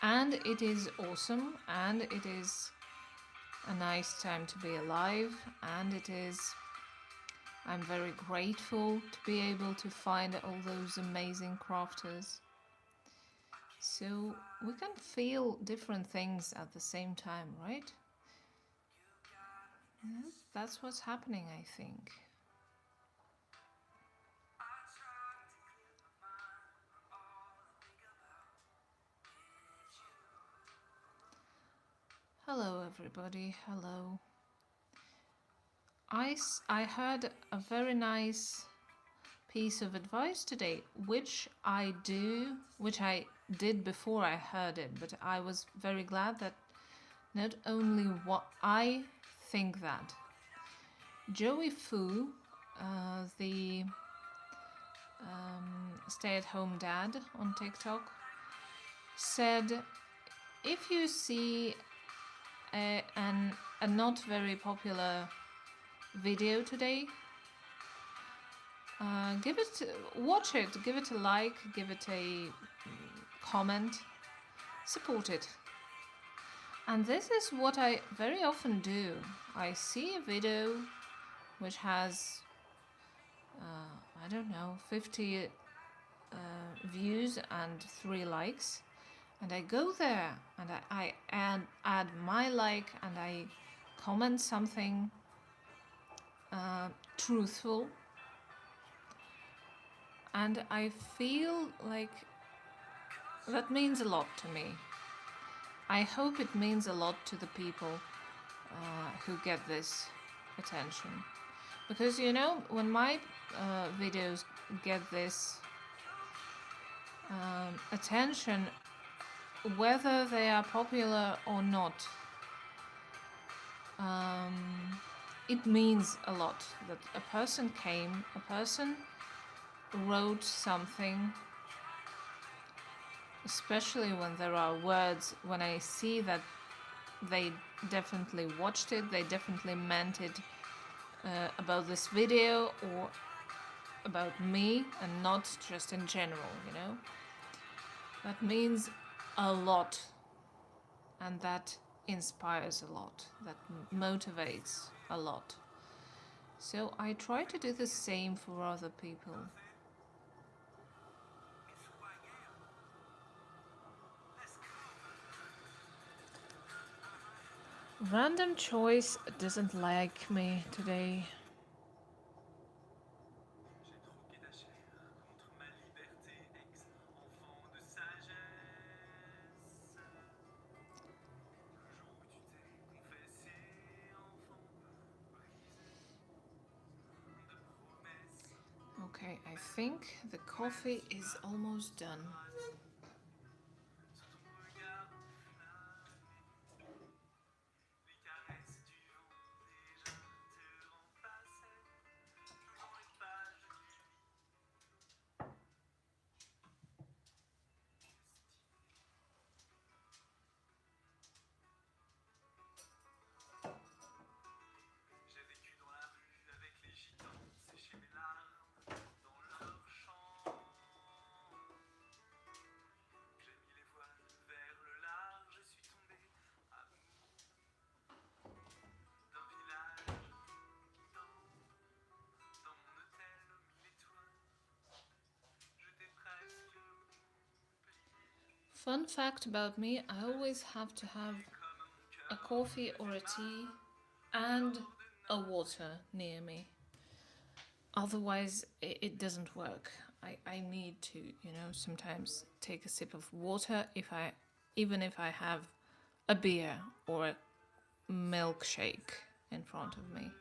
and it is awesome, and it is a nice time to be alive, and I'm very grateful to be able to find all those amazing crafters. So we can feel different things at the same time, right? Yeah, that's what's happening, I think. Hello, everybody. Hello. I heard a very nice piece of advice today, which I did before I heard it, but I was very glad that not only what I think that. Joey Fu, the stay-at-home dad on TikTok, said, if you see a not very popular video today, watch it, give it a like, give it a comment, support it. And this is what I very often do. I see a video which has, I don't know, 50 views and 3 likes, and I go there and I add my like, and I comment something truthful, and I feel like that means a lot to me. I hope it means a lot to the people who get this attention, because you know, when my videos get this attention, whether they are popular or not, it means a lot that a person came, a person wrote something, especially when there are words, when I see that they definitely watched it, they definitely meant it about this video or about me and not just in general, you know. That means a lot, and that inspires a lot, that motivates a lot. So I try to do the same for other people. Random choice doesn't like me today. J'ai troqué ta chair contre ma liberté, ex-enfant de sagesse. Le jour où tu t'es confessé, enfant brisé de promesses. Okay, I think the coffee is almost done. Sous ton regard enflammé, les caresses du vent déjà te remplaçaient. Toujours les pages du J'ai vécu dans la rue avec les gitans, séché mes larmes dans leurs champs. J'ai mis les voiles vers le large, je suis tombé amoureux d'un village dans mon hôtel aux 1000 étoiles. Je t'ai presque oublié. Fun fact about me, I always have to have a coffee or a tea and a water near me. Otherwise, it doesn't work. I need to, you know, sometimes take a sip of water even if I have a beer or a milkshake in front of me.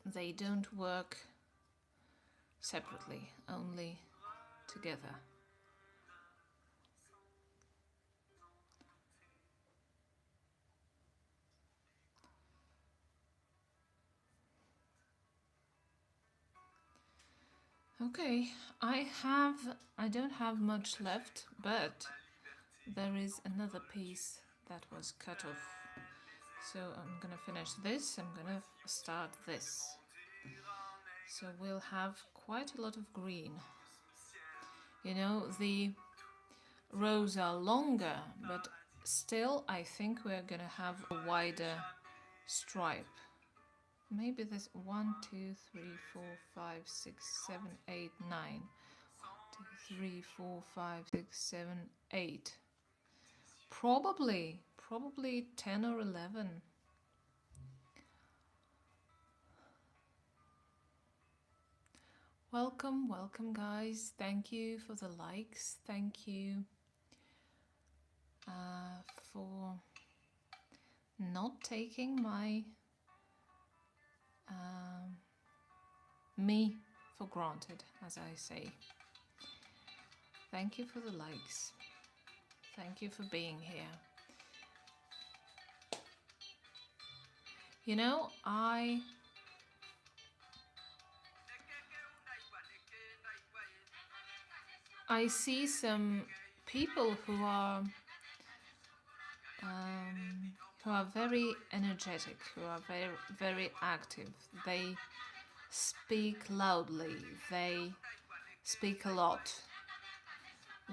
They don't work separately, only together. Okay, I don't have much left, but there is another piece that was cut off. So I'm gonna finish this, I'm gonna start this. So we'll have quite a lot of green. You know, the rows are longer, but still I think we're gonna have a wider stripe. Maybe this 1, 2, 3, 4, 5, 6, 7, 8, 9. 1, 2, 3, 4, 5, 6, 7, 8. Probably 10 or 11. Welcome guys. Thank you for the likes. Thank you for not taking my me for granted, as I say. Thank you for the likes. Thank you for being here. You know, I see some people who are very energetic, who are very active. They speak loudly. They speak a lot.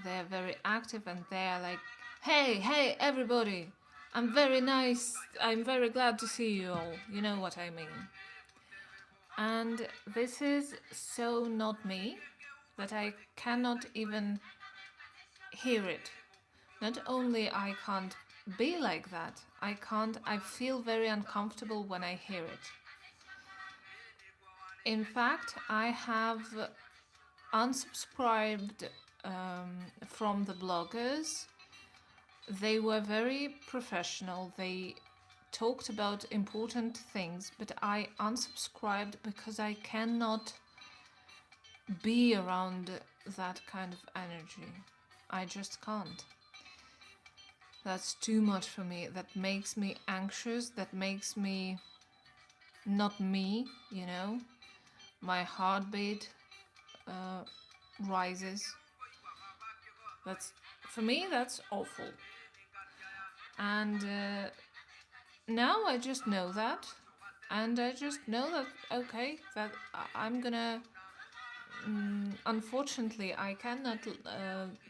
They're very active and they're like, hey, everybody! I'm very nice. I'm very glad to see you all. You know what I mean. And this is so not me that I cannot even hear it. Not only I can't be like that, I feel very uncomfortable when I hear it. In fact, I have unsubscribed from the bloggers. They were very professional. They talked about important things, but I unsubscribed because I cannot be around that kind of energy. I just can't. That's too much for me. That makes me anxious. That makes me not me, you know. My heartbeat rises. That's, for me, that's awful. And now I just know that. And I just know that, okay, that I'm gonna. Unfortunately, I cannot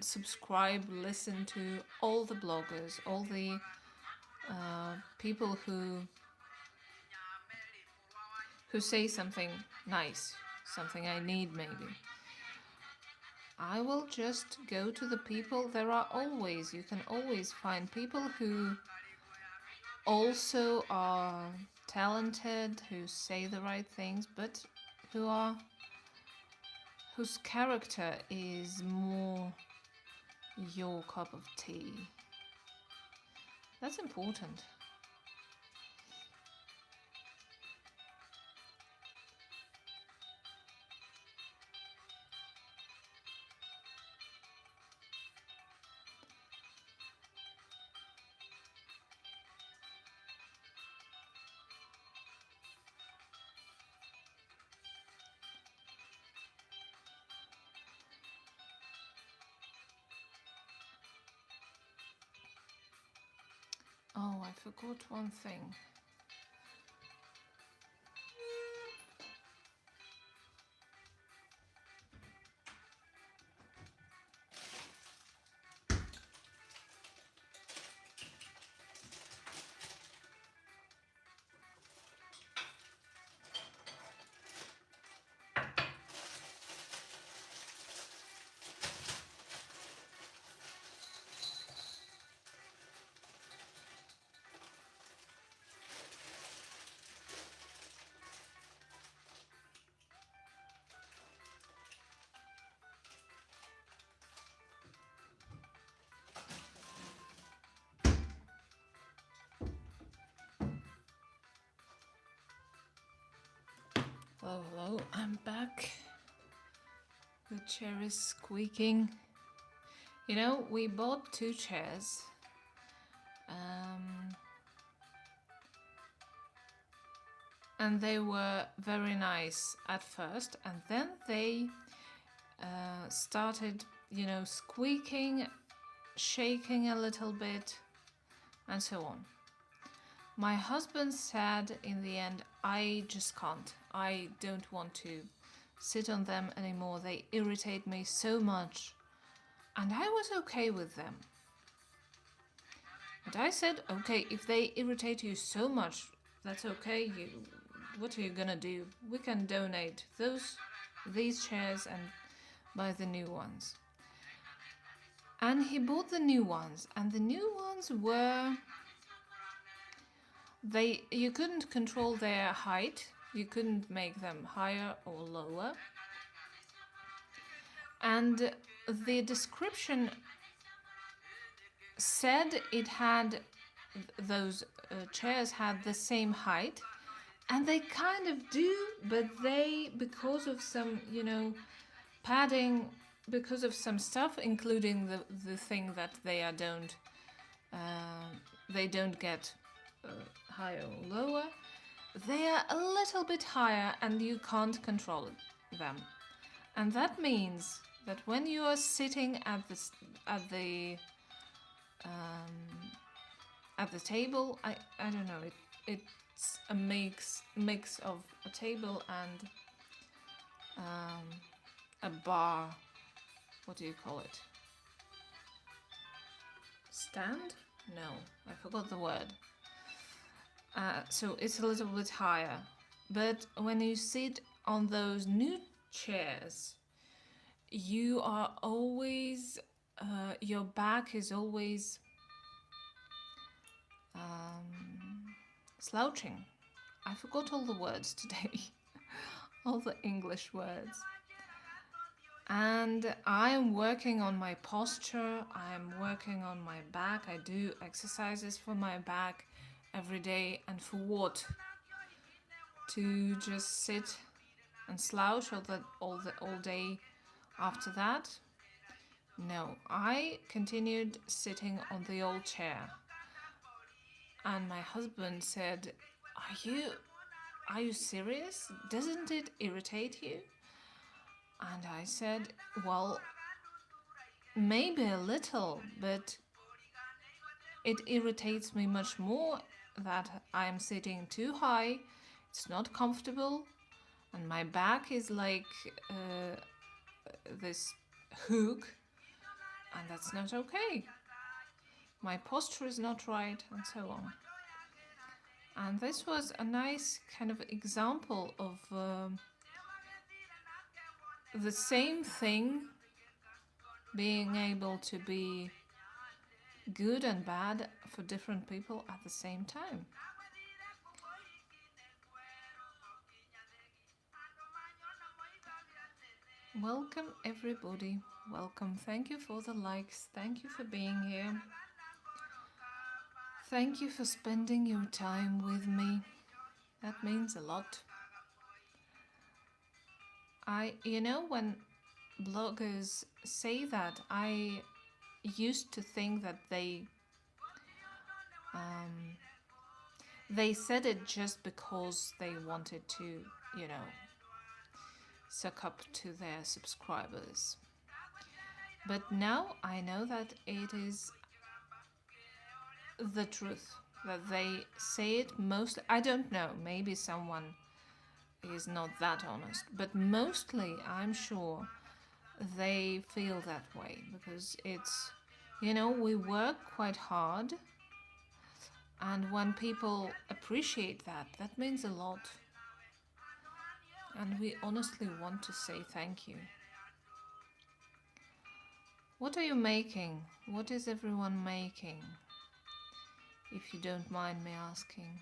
subscribe, listen to all the bloggers, all the people who say something nice, something I need maybe. I will just go to the people. There are always, you can always find people who also are talented, who say the right things, but whose character is more your cup of tea. That's important. Oh, I forgot one thing. Hello, hello, I'm back. The chair is squeaking. You know, we bought 2 chairs. And they were very nice at first, and then they started, you know, squeaking, shaking a little bit, and so on. My husband said in the end, I just can't. I don't want to sit on them anymore. They irritate me so much. And I was okay with them. And I said, okay, if they irritate you so much, that's okay. What are you gonna do? We can donate these chairs and buy the new ones. And he bought the new ones, and the new ones were, you couldn't control their height. You couldn't make them higher or lower. And the description said it had, those chairs had the same height, and they kind of do, but they, because of some, you know, padding, because of some stuff, including the thing that they don't get higher or lower, they are a little bit higher, and you can't control them. And that means that when you are sitting at the table, I don't know, it's a mix of a table and a bar. What do you call it? Stand? No, I forgot the word. So it's a little bit higher. But when you sit on those new chairs, you are always, your back is always slouching. I forgot all the words today, all the English words. And I am working on my posture, I am working on my back. I do exercises for my back every day. And for what? To just sit and slouch all day after that? No, I continued sitting on the old chair. And my husband said, Are you serious? Doesn't it irritate you? And I said, well, maybe a little, but it irritates me much more that I am sitting too high, it's not comfortable, and my back is like this hook, and that's not okay. My posture is not right, and so on. And this was a nice kind of example of the same thing being able to be good and bad for different people at the same time. Welcome everybody, welcome. Thank you for the likes, thank you for being here. Thank you for spending your time with me. That means a lot. When bloggers say that, I used to think that they said it just because they wanted to, suck up to their subscribers. But now I know that it is the truth, that they say it mostly. I don't know, maybe someone is not that honest, but mostly I'm sure they feel that way because it's, we work quite hard, and when people appreciate that, that means a lot. And we honestly want to say thank you. What are you making? What is everyone making? If you don't mind me asking.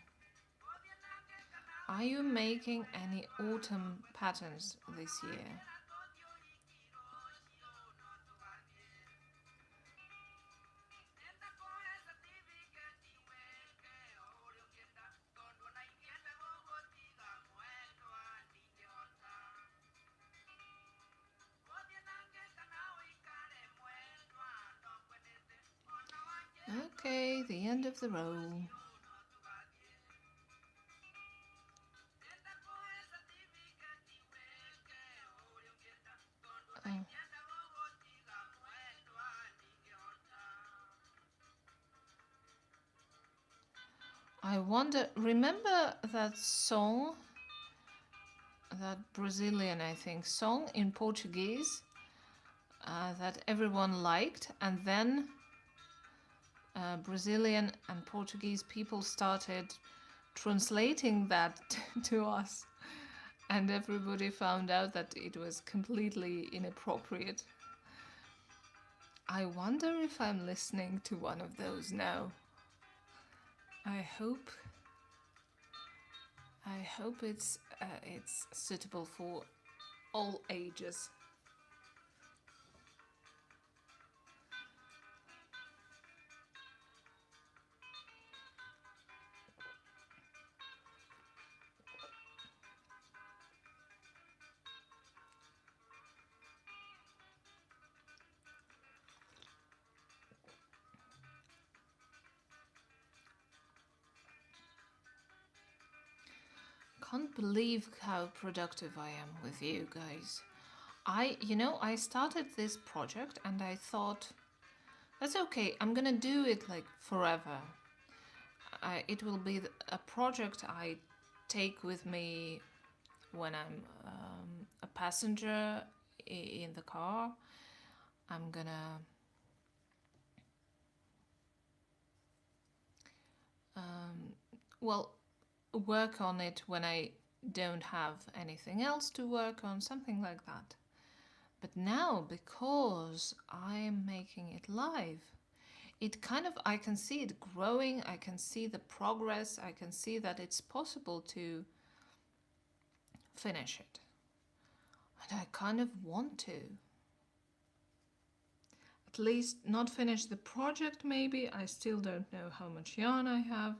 Are you making any autumn patterns this year? Okay, the end of the row. I wonder, remember that song, that Brazilian, I think, song in Portuguese that everyone liked, and then Brazilian and Portuguese people started translating that to us, and everybody found out that it was completely inappropriate. I wonder if I'm listening to one of those now. I hope it's suitable for all ages. Can't believe how productive I am with you guys. I started this project and I thought, that's okay, I'm gonna do it like forever. It will be a project I take with me when I'm a passenger in the car. I'm gonna work on it when I don't have anything else to work on, something like that. But now, because I'm making it live, I can see it growing, I can see the progress, I can see that it's possible to finish it. And I kind of want to. At least not finish the project maybe, I still don't know how much yarn I have.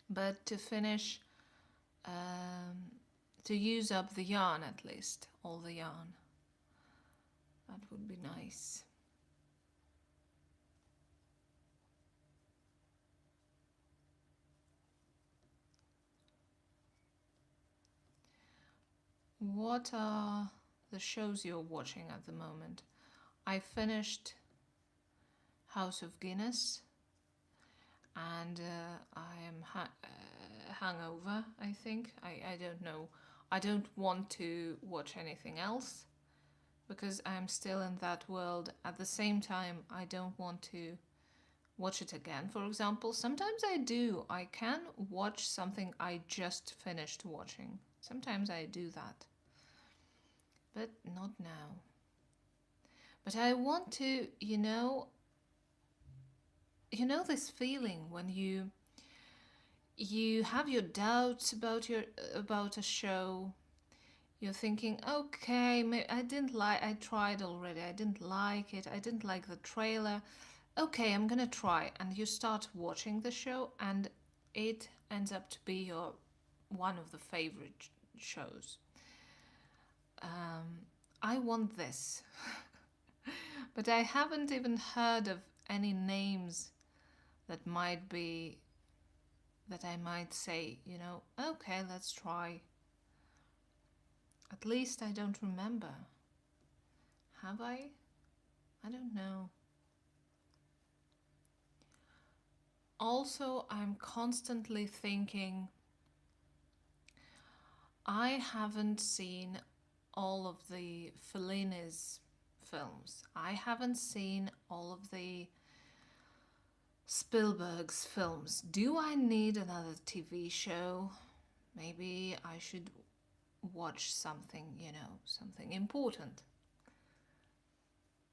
But to finish, to use up the yarn at least, all the yarn. That would be nice. What are the shows you're watching at the moment? I finished House of Guinness, and I am hangover, I think. I don't know. I don't want to watch anything else because I'm still in that world. At the same time, I don't want to watch it again. For example, sometimes I do. I can watch something I just finished watching. Sometimes I do that, but not now. But I want to, this feeling when you have your doubts about a show. You're thinking, okay, I tried already. I didn't like it. I didn't like the trailer. Okay, I'm gonna try. And you start watching the show, and it ends up to be your one of the favorite shows. I want this. But I haven't even heard of any names that I might say, okay, let's try. At least I don't remember. Have I? I don't know. Also, I'm constantly thinking, I haven't seen all of the Fellini's films. I haven't seen all of the Spielberg's films. Do I need another TV show? Maybe I should watch something, something important.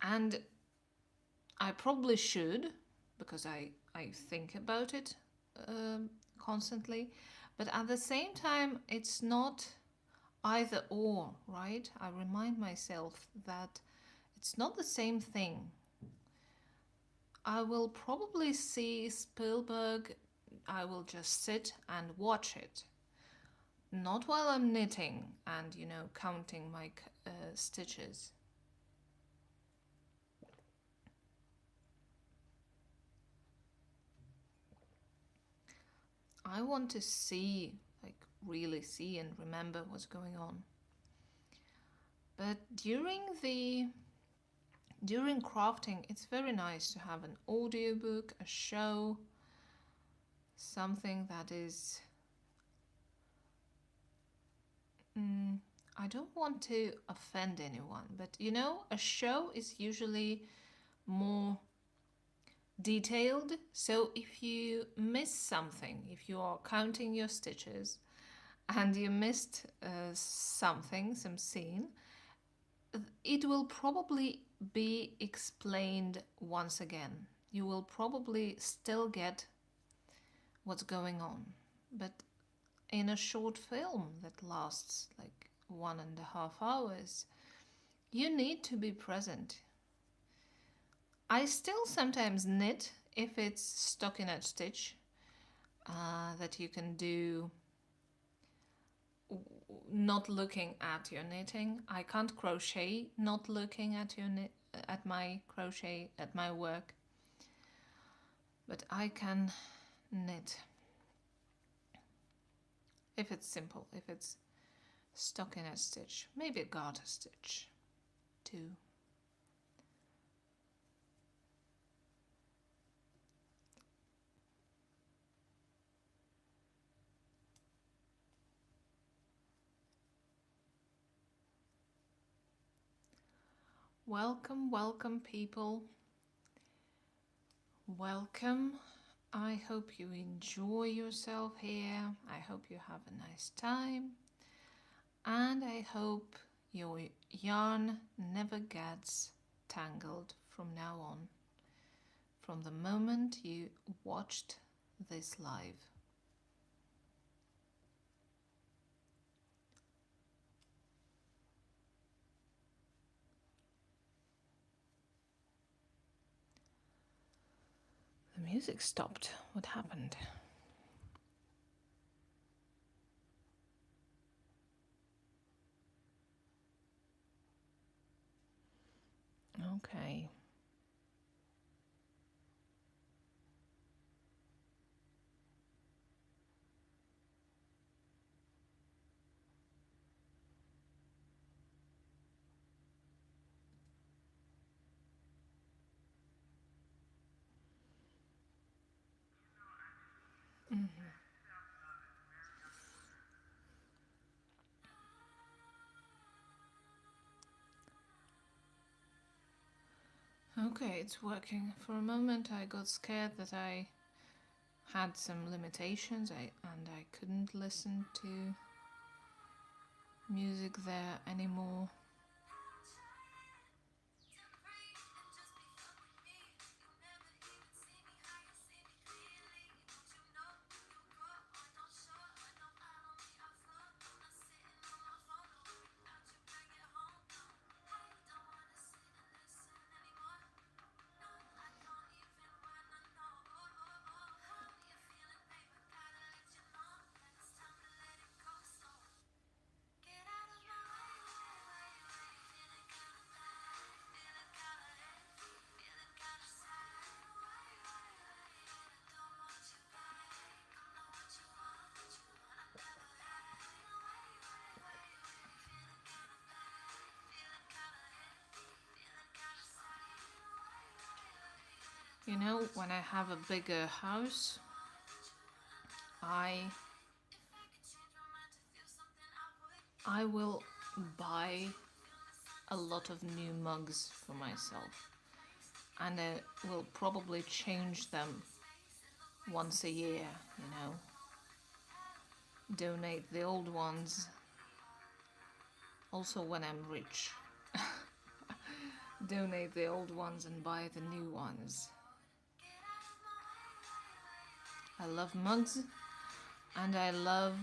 And I probably should, because I think about it constantly. But at the same time, it's not either or, right? I remind myself that it's not the same thing. I will probably see Spielberg, I will just sit and watch it. Not while I'm knitting and, counting my stitches. I want to see, really see and remember what's going on. But during crafting, it's very nice to have an audiobook, a show, something that is... I don't want to offend anyone, but a show is usually more detailed. So if you miss something, if you are counting your stitches and you missed some scene, it will probably be explained once again. You will probably still get what's going on. But in a short film that lasts like 1.5 hours, you need to be present. I still sometimes knit if it's stockinette stitch that you can do not looking at your knitting. I can't crochet not looking at at my crochet, at my work, but I can knit if it's simple, if it's stockinette stitch, maybe a garter stitch too. Welcome, welcome people. Welcome. I hope you enjoy yourself here. I hope you have a nice time. And I hope your yarn never gets tangled from now on, from the moment you watched this live. The music stopped. What happened? Okay. Okay, it's working. For a moment I got scared that I had some limitations and I couldn't listen to music there anymore. You know, when I have a bigger house, I will buy a lot of new mugs for myself, and I will probably change them once a year, you know. Donate the old ones. Also when I'm rich. Donate the old ones and buy the new ones. I love mugs, and I love...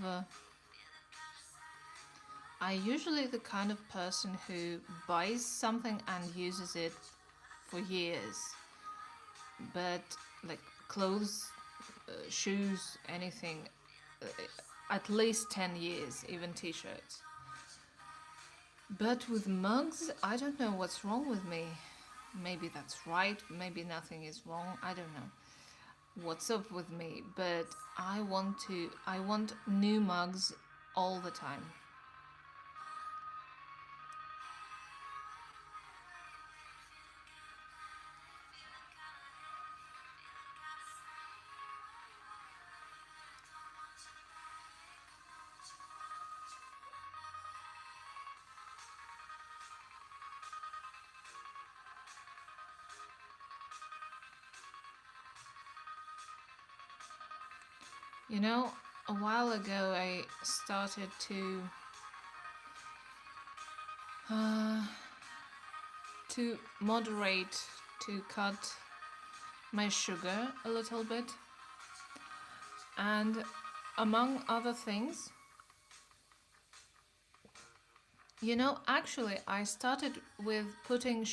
I usually the kind of person who buys something and uses it for years. But like clothes, shoes, anything, at least 10 years, even t-shirts. But with mugs, I don't know what's wrong with me. Maybe that's right, maybe nothing is wrong, I don't know what's up with me, but I want new mugs all the time. You know, a while ago I started to moderate, to cut my sugar a little bit, and among other things, you know, actually I started with putting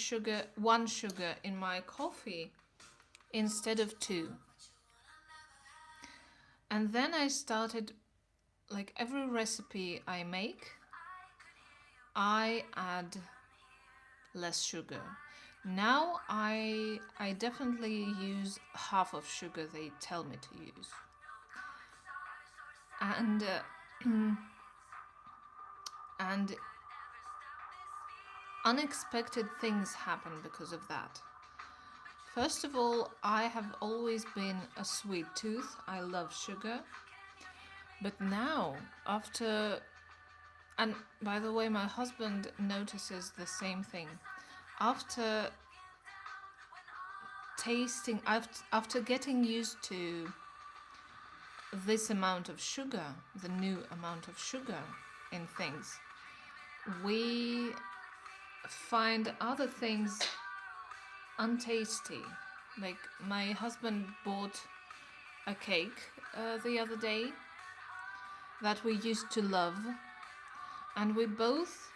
one sugar in my coffee instead of two. And then I started, like every recipe I make, I add less sugar. Now I definitely use half of sugar they tell me to use. And and unexpected things happen because of that. First of all, I have always been a sweet tooth. I love sugar. But now, and by the way, my husband notices the same thing. After tasting, after getting used to this amount of sugar, the new amount of sugar in things, we find other things untasty. Like my husband bought a cake the other day that we used to love, and we both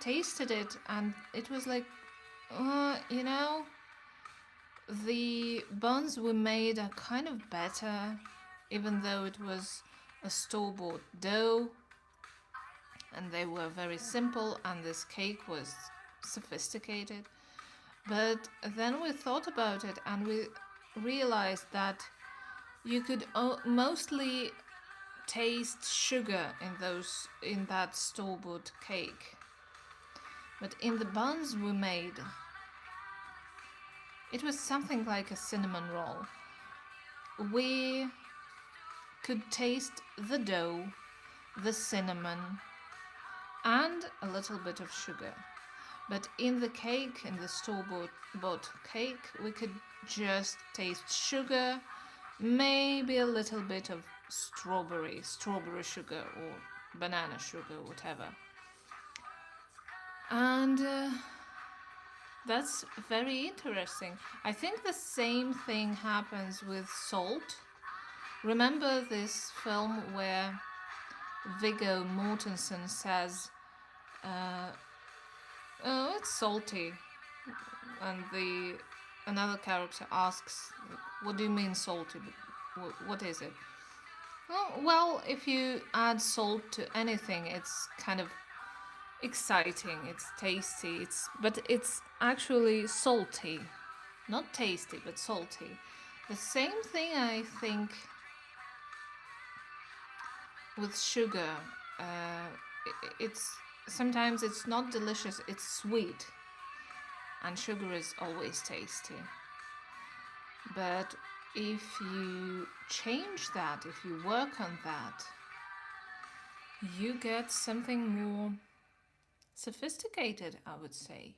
tasted it, and it was like, you know, the buns we made are kind of better, even though it was a store-bought dough and they were very simple, and this cake was sophisticated. But then we thought about it and we realized that you could mostly taste sugar in that store-bought cake. But in the buns we made, it was something like a cinnamon roll. We could taste the dough, the cinnamon, and a little bit of sugar. But in the cake, in the store-bought cake, we could just taste sugar, maybe a little bit of strawberry sugar or banana sugar, whatever. And that's very interesting. I think the same thing happens with salt. Remember this film where Viggo Mortensen says, "Oh, it's salty," and another character asks, "What do you mean salty? What is it?" Well, if you add salt to anything, it's kind of exciting. It's tasty. But it's actually salty, not tasty, but salty. The same thing, I think, with sugar. It's sometimes it's not delicious. It's sweet, and sugar is always tasty. But if you change that, if you work on that, you get something more sophisticated, I would say.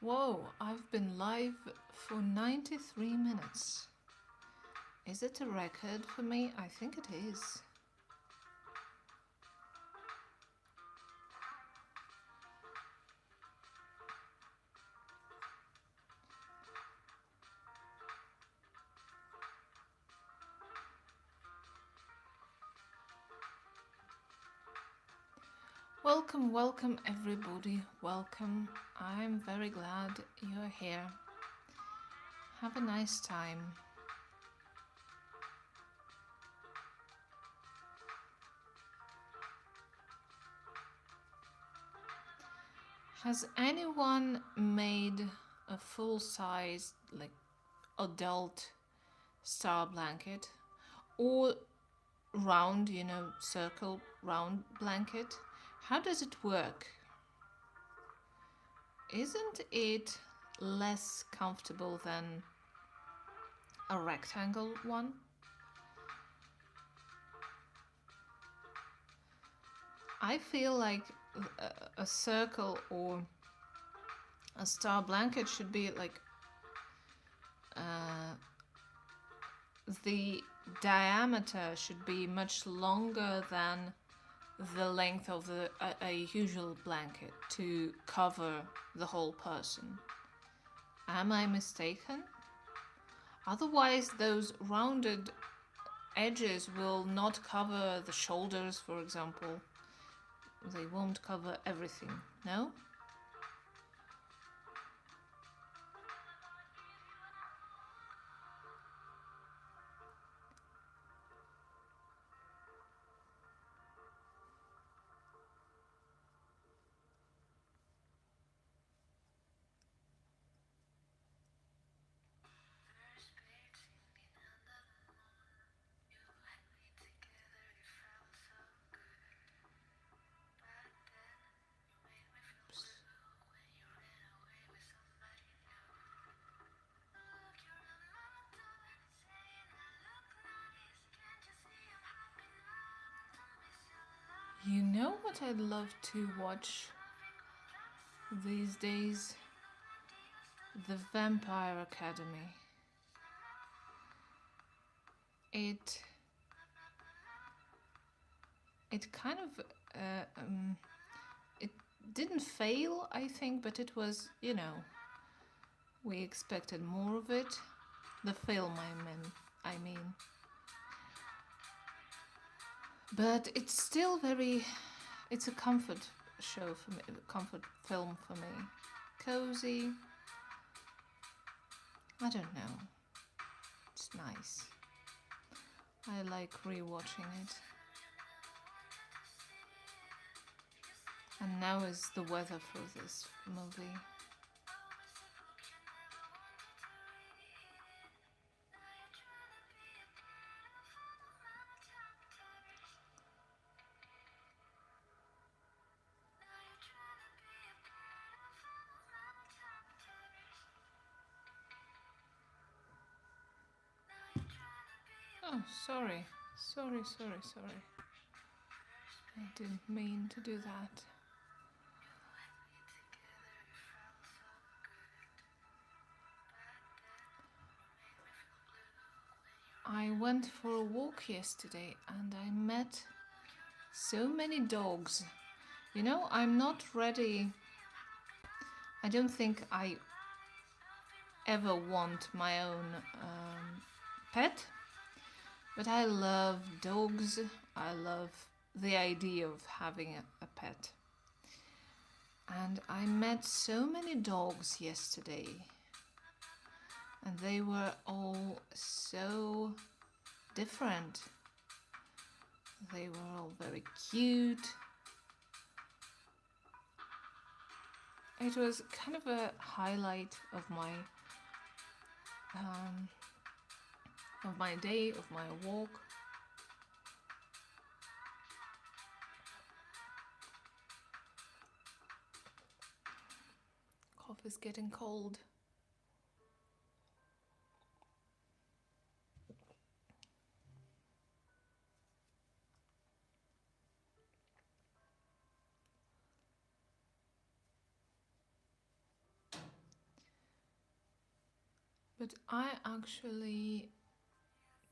Whoa, I've been live for 93 minutes. Is it a record for me? I think it is. Welcome, welcome everybody, welcome. I'm very glad you're here. Have a nice time. Has anyone made a full-size, like, adult star blanket? Or round, circle round blanket? How does it work? Isn't it less comfortable than a rectangle one? I feel like a circle or a star blanket should be like the diameter should be much longer than the length of a usual blanket to cover the whole person. Am I mistaken? Otherwise, those rounded edges will not cover the shoulders, for example. They won't cover everything, no? You know what I'd love to watch these days? The Vampire Academy. It kind of it didn't fail, I think, but it was, we expected more of it. The film, I mean. But it's still it's a comfort show for me, a comfort film for me. Cozy. I don't know. It's nice. I like rewatching it. And now is the weather for this movie. Oh, sorry. Sorry. I didn't mean to do that. I went for a walk yesterday and I met so many dogs. You know, I'm not ready. I don't think I ever want my own pet, but I love dogs. I love the idea of having a pet. And I met so many dogs yesterday, and they were all so different. They were all very cute. It was kind of a highlight of my day, of my walk. Coffee is getting cold. But I actually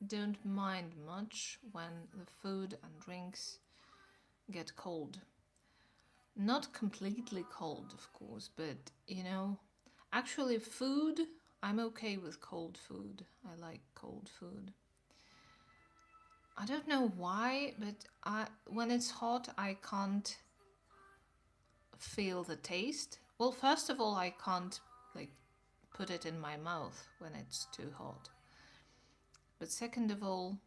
don't mind much when the food and drinks get cold. Not completely cold, of course, but you know, actually, food, I'm okay with cold food. I like cold food. I don't know why, but when it's hot, I can't feel the taste. Well, first of all, I can't like put it in my mouth when it's too hot. But second of all,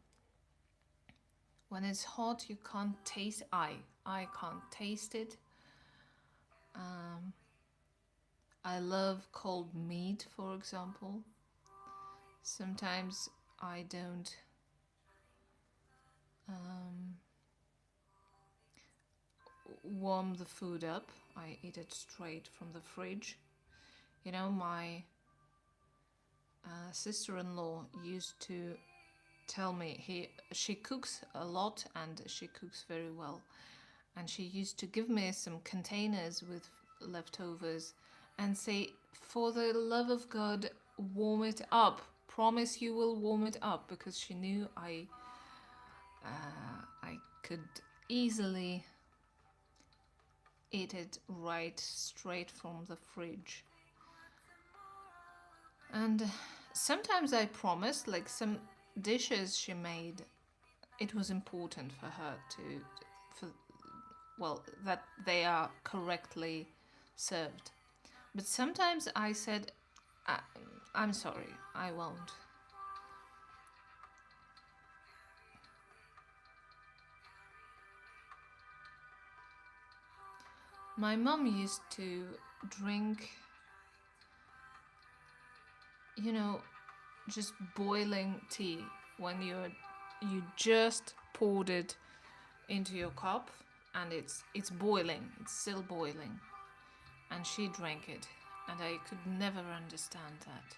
when it's hot, you can't taste. I can't taste it. I love cold meat, for example. Sometimes I don't warm the food up. I eat it straight from the fridge. You know, my sister-in-law used to tell me she cooks a lot and she cooks very well, and she used to give me some containers with leftovers and say, for the love of God, warm it up, promise you will warm it up, because she knew I could easily eat it right straight from the fridge. And sometimes I promised, like some dishes she made, it was important for her that they are correctly served. But sometimes I said, I'm sorry, I won't. My mom used to drink, you know, just boiling tea when you just poured it into your cup and it's boiling, it's still boiling, and she drank it, and I could never understand that.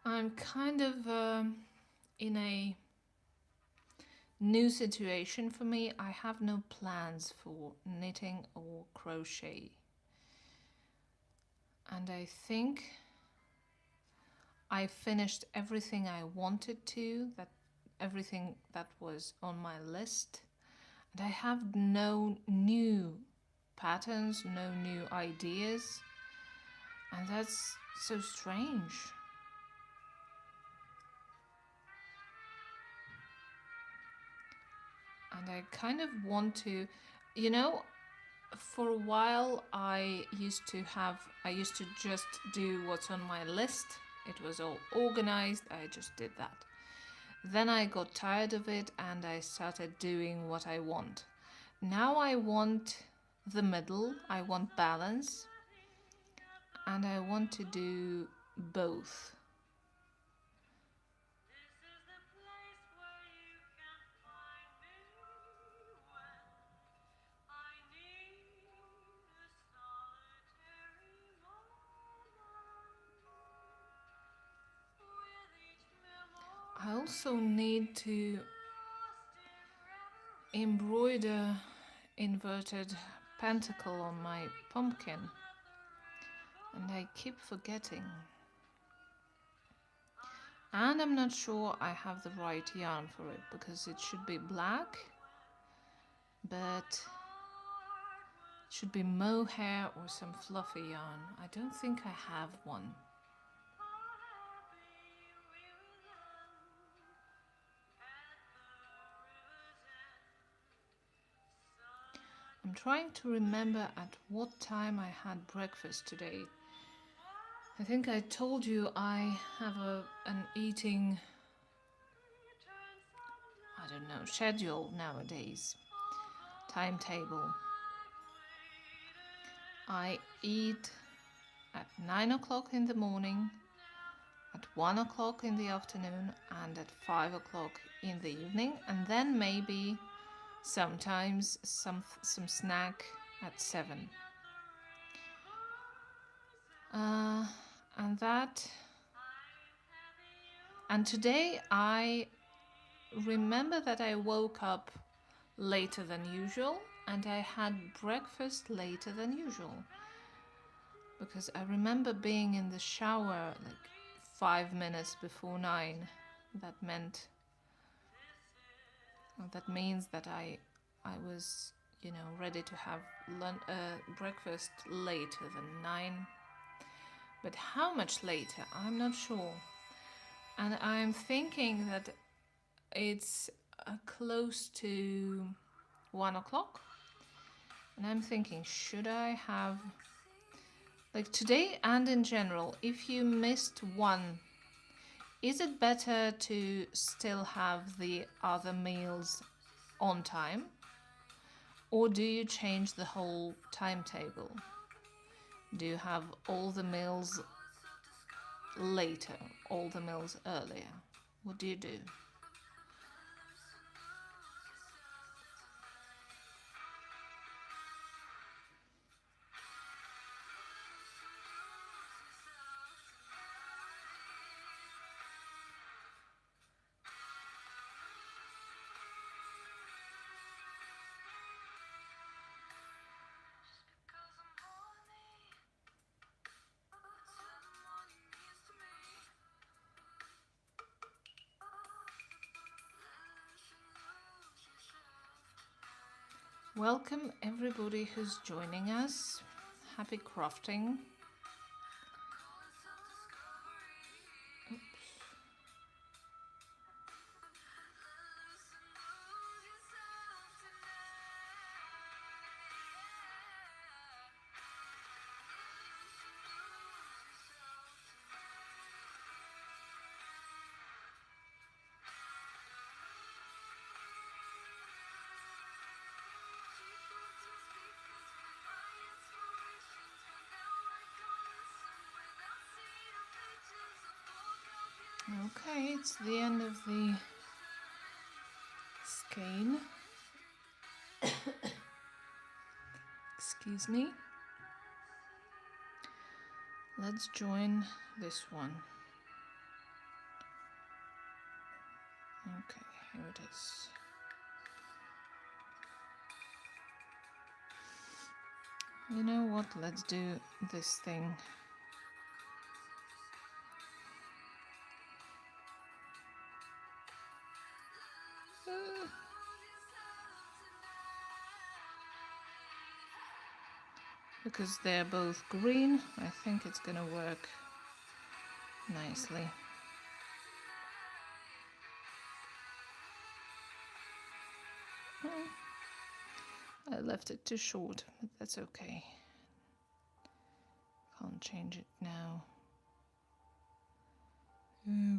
I'm kind of in a new situation for me. I have no plans for knitting or crochet. And I think I finished everything I wanted to, everything that was on my list. And I have no new patterns, no new ideas. And that's so strange. And I kind of want to, you know, for a while I used to just do what's on my list. It was all organized. I just did that. Then I got tired of it and I started doing what I want. Now I want the middle, I want balance, and I want to do both. I also need to embroider inverted pentacle on my pumpkin, and I keep forgetting. And I'm not sure I have the right yarn for it, because it should be black, but it should be mohair or some fluffy yarn. I don't think I have one. I'm trying to remember at what time I had breakfast today. I think I told you I have an eating, I don't know, schedule nowadays, timetable. I eat at 9 o'clock in the morning, at 1 o'clock in the afternoon, and at 5 o'clock in the evening, and then maybe sometimes some snack at 7. And today I remember that I woke up later than usual and I had breakfast later than usual, because I remember being in the shower like 5 minutes before 9. That means that I was, ready to have breakfast later than 9. But how much later? I'm not sure. And I'm thinking that it's close to 1 o'clock. And I'm thinking, should I have, like today and in general, if you missed one, is it better to still have the other meals on time? Or do you change the whole timetable? Do you have all the meals later, all the meals earlier? What do you do? Welcome everybody who's joining us. Happy crafting. Oops. Okay, it's the end of the skein. Excuse me. Let's join this one. Okay, here it is. You know what? Let's do this thing. Because they're both green, I think it's gonna work nicely. I left it too short, but that's okay. Can't change it now.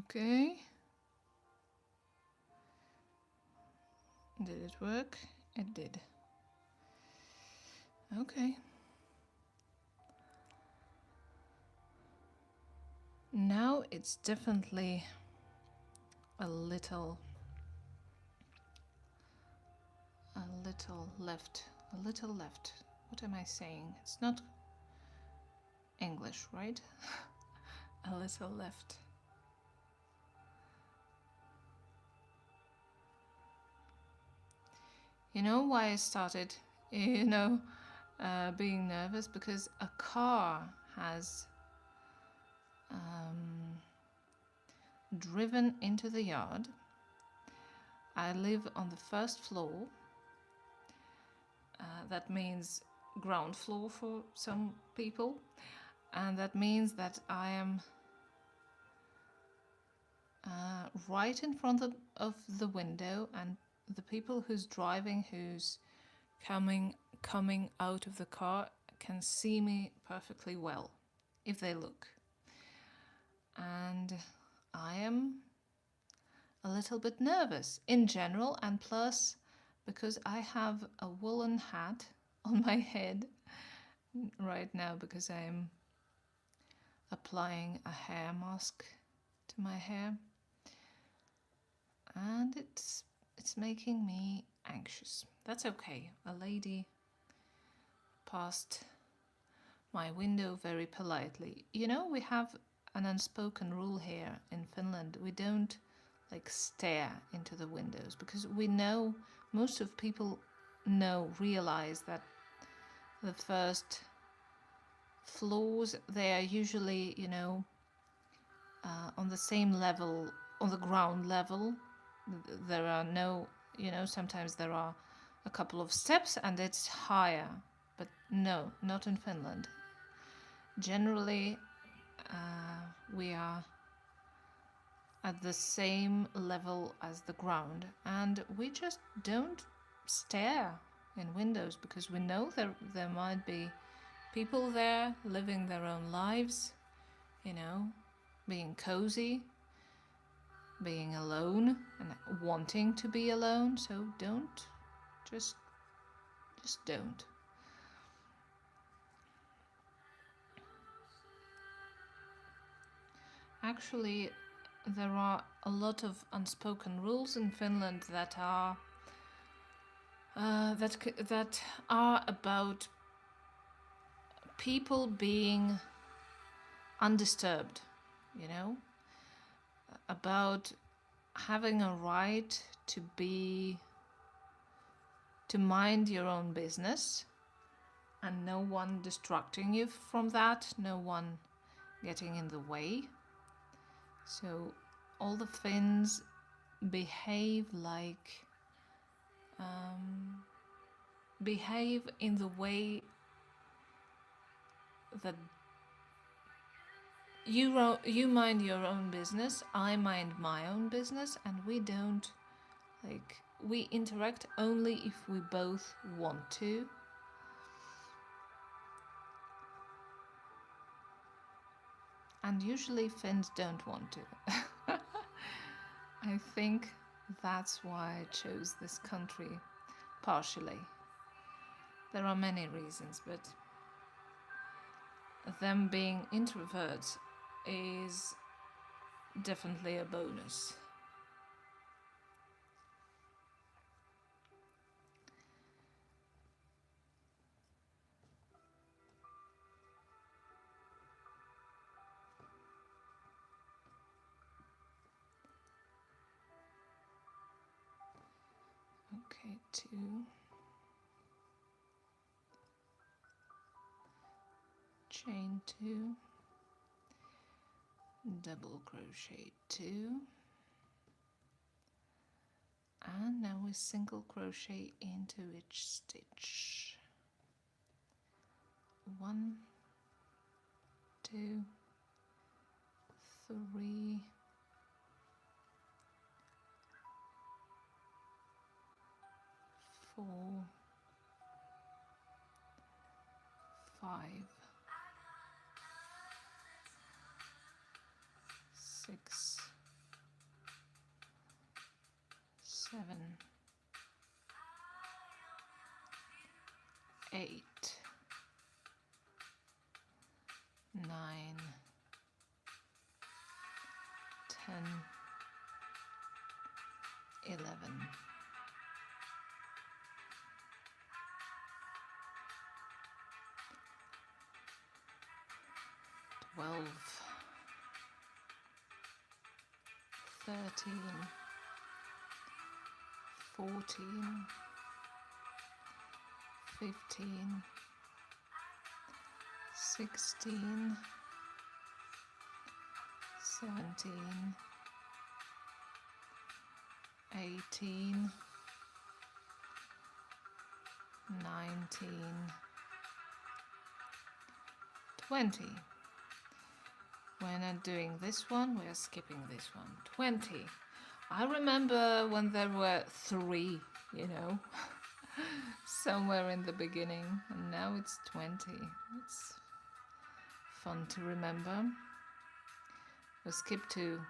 Okay. Did it work? It did. Okay. Now it's definitely a little left. A little left. What am I saying? It's not English, right? A little left. You know why I started, being nervous? Because a car has driven into the yard. I live on the first floor. That means ground floor for some people. And that means that I am right in front of the window, and the people who's driving, who's coming out of the car, can see me perfectly well if they look. And I am a little bit nervous in general, and plus because I have a woolen hat on my head right now because I'm applying a hair mask to my hair, and it's making me anxious. That's okay. A lady passed my window very politely. You know, we have an unspoken rule here in Finland. We don't stare into the windows because we know, most of people realize that the first floors, they are usually, on the same level, on the ground level. There are no, sometimes there are a couple of steps and it's higher, but no, not in Finland. Generally, we are at the same level as the ground, and we just don't stare in windows because we know there might be people there living their own lives, being cozy, being alone and wanting to be alone. So don't, just don't. Actually, there are a lot of unspoken rules in Finland that are about people being undisturbed, about having a right to mind your own business, and no one distracting you from that, no one getting in the way. So all the Finns behave in the way that you mind your own business, I mind my own business, and we don't we interact only if we both want to. And usually Finns don't want to. I think that's why I chose this country, partially. There are many reasons, but them being introverts is definitely a bonus. Okay, 2, chain 2, double crochet 2, and now we single crochet into each stitch. 1, 2, 3, 4, 4, 5, 6, 7, 8, 9, 10, 11, 12, 13, 14, 15, 16, 17, 18, 19, 20. We're not doing this one, we're skipping this one. 20. I remember when there were 3, you know, somewhere in the beginning, and now it's 20. It's fun to remember. We'll skip to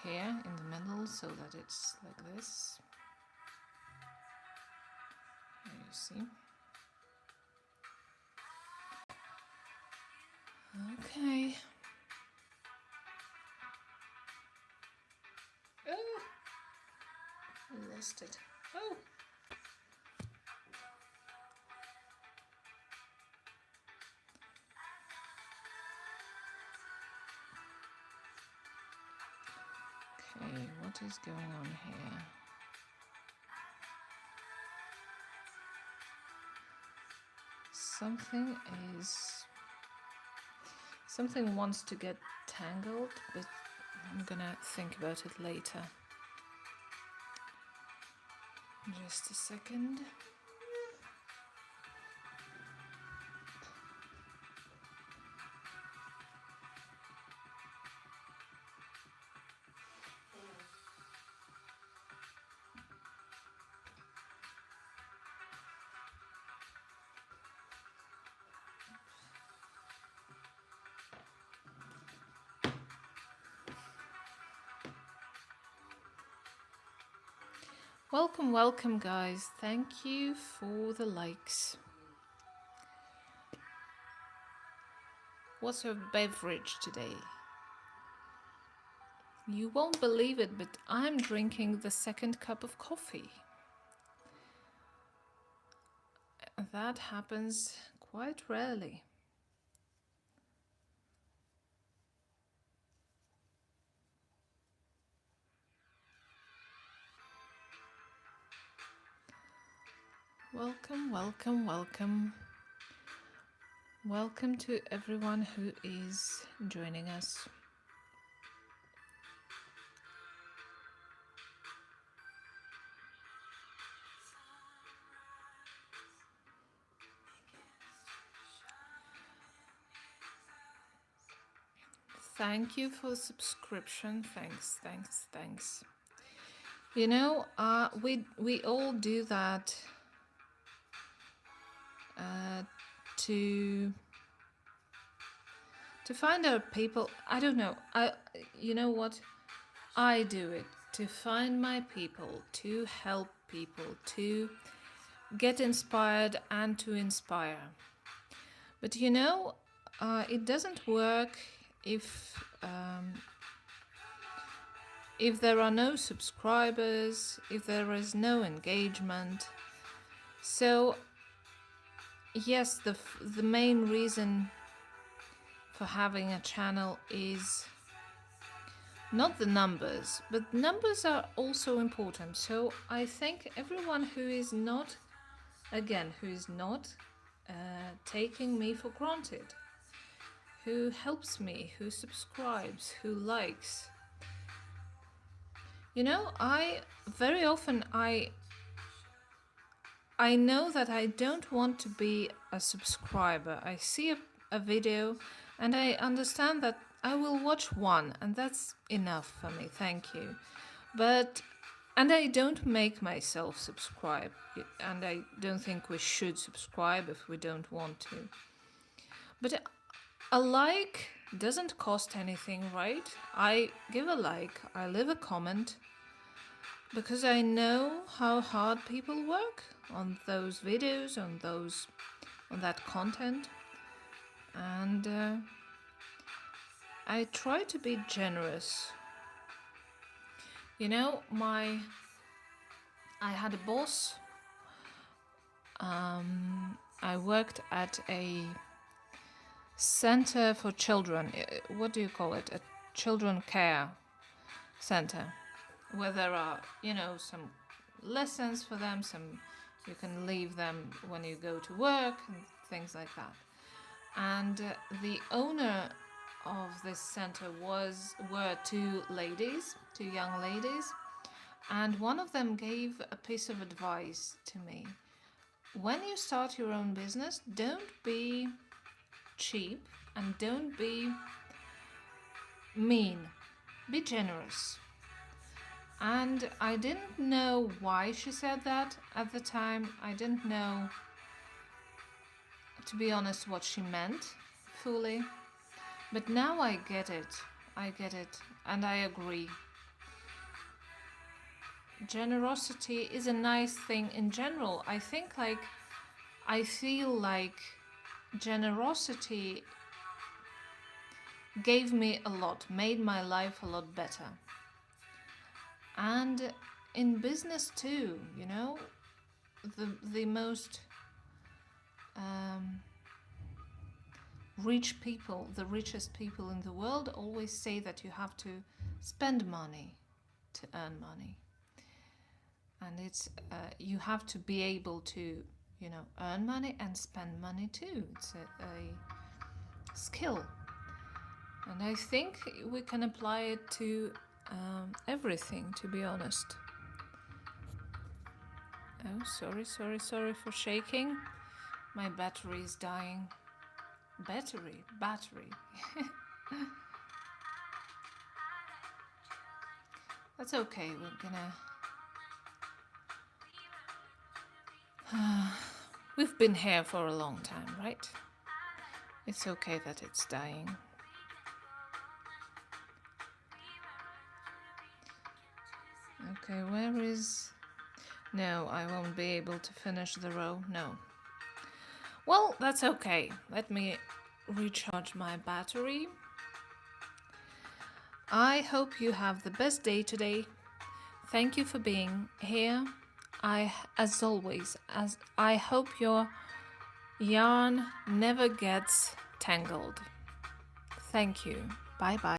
here in the middle so that it's like this. Here you see. Okay. Oh, I lost it. Oh. Okay, what is going on here? Something wants to get tangled, but I'm gonna think about it later. Just a second. Welcome, welcome guys. Thank you for the likes. What's your beverage today? You won't believe it, but I'm drinking the second cup of coffee. That happens quite rarely. Welcome, welcome, welcome. Welcome to everyone who is joining us. Thank you for the subscription. Thanks, thanks, thanks. You know, we all do that to find out people. I don't know. You know what? I do it to find my people, to help people, to get inspired and to inspire. But you know, it doesn't work if there are no subscribers, if there is no engagement. So yes, the main reason for having a channel is not the numbers, but numbers are also important. So I think everyone who is not taking me for granted, who helps me, who subscribes, who likes. You know, I very often I know that I don't want to be a subscriber. I see a video and I understand that I will watch one and that's enough for me, thank you. But And I don't make myself subscribe, and I don't think we should subscribe if we don't want to. But a like doesn't cost anything, right? I give a like, I leave a comment, because I know how hard people work on those videos, on that content, and I try to be generous. You know, I had a boss. I worked at a center for children. What do you call it? A children care center, where there are, some lessons for them. You can leave them when you go to work and things like that. And the owner of this center were two young ladies, and one of them gave a piece of advice to me. When you start your own business, don't be cheap and don't be mean. Be generous. And I didn't know why she said that at the time. I didn't know, to be honest, what she meant fully. But now I get it. And I agree. Generosity is a nice thing in general. I feel like generosity gave me a lot, made my life a lot better. And in business too, the most rich people, the richest people in the world, always say that you have to spend money to earn money. And it's you have to be able to, earn money and spend money too. It's a skill. And I think we can apply it to everything, to be honest. Oh, sorry for shaking. My battery is dying. Battery. That's okay, we're gonna... We've been here for a long time, right? It's okay that it's dying. Okay, where is... No, I won't be able to finish the row, no. Well, that's okay. Let me recharge my battery. I hope you have the best day today. Thank you for being here. As always, I hope your yarn never gets tangled. Thank you. Bye bye.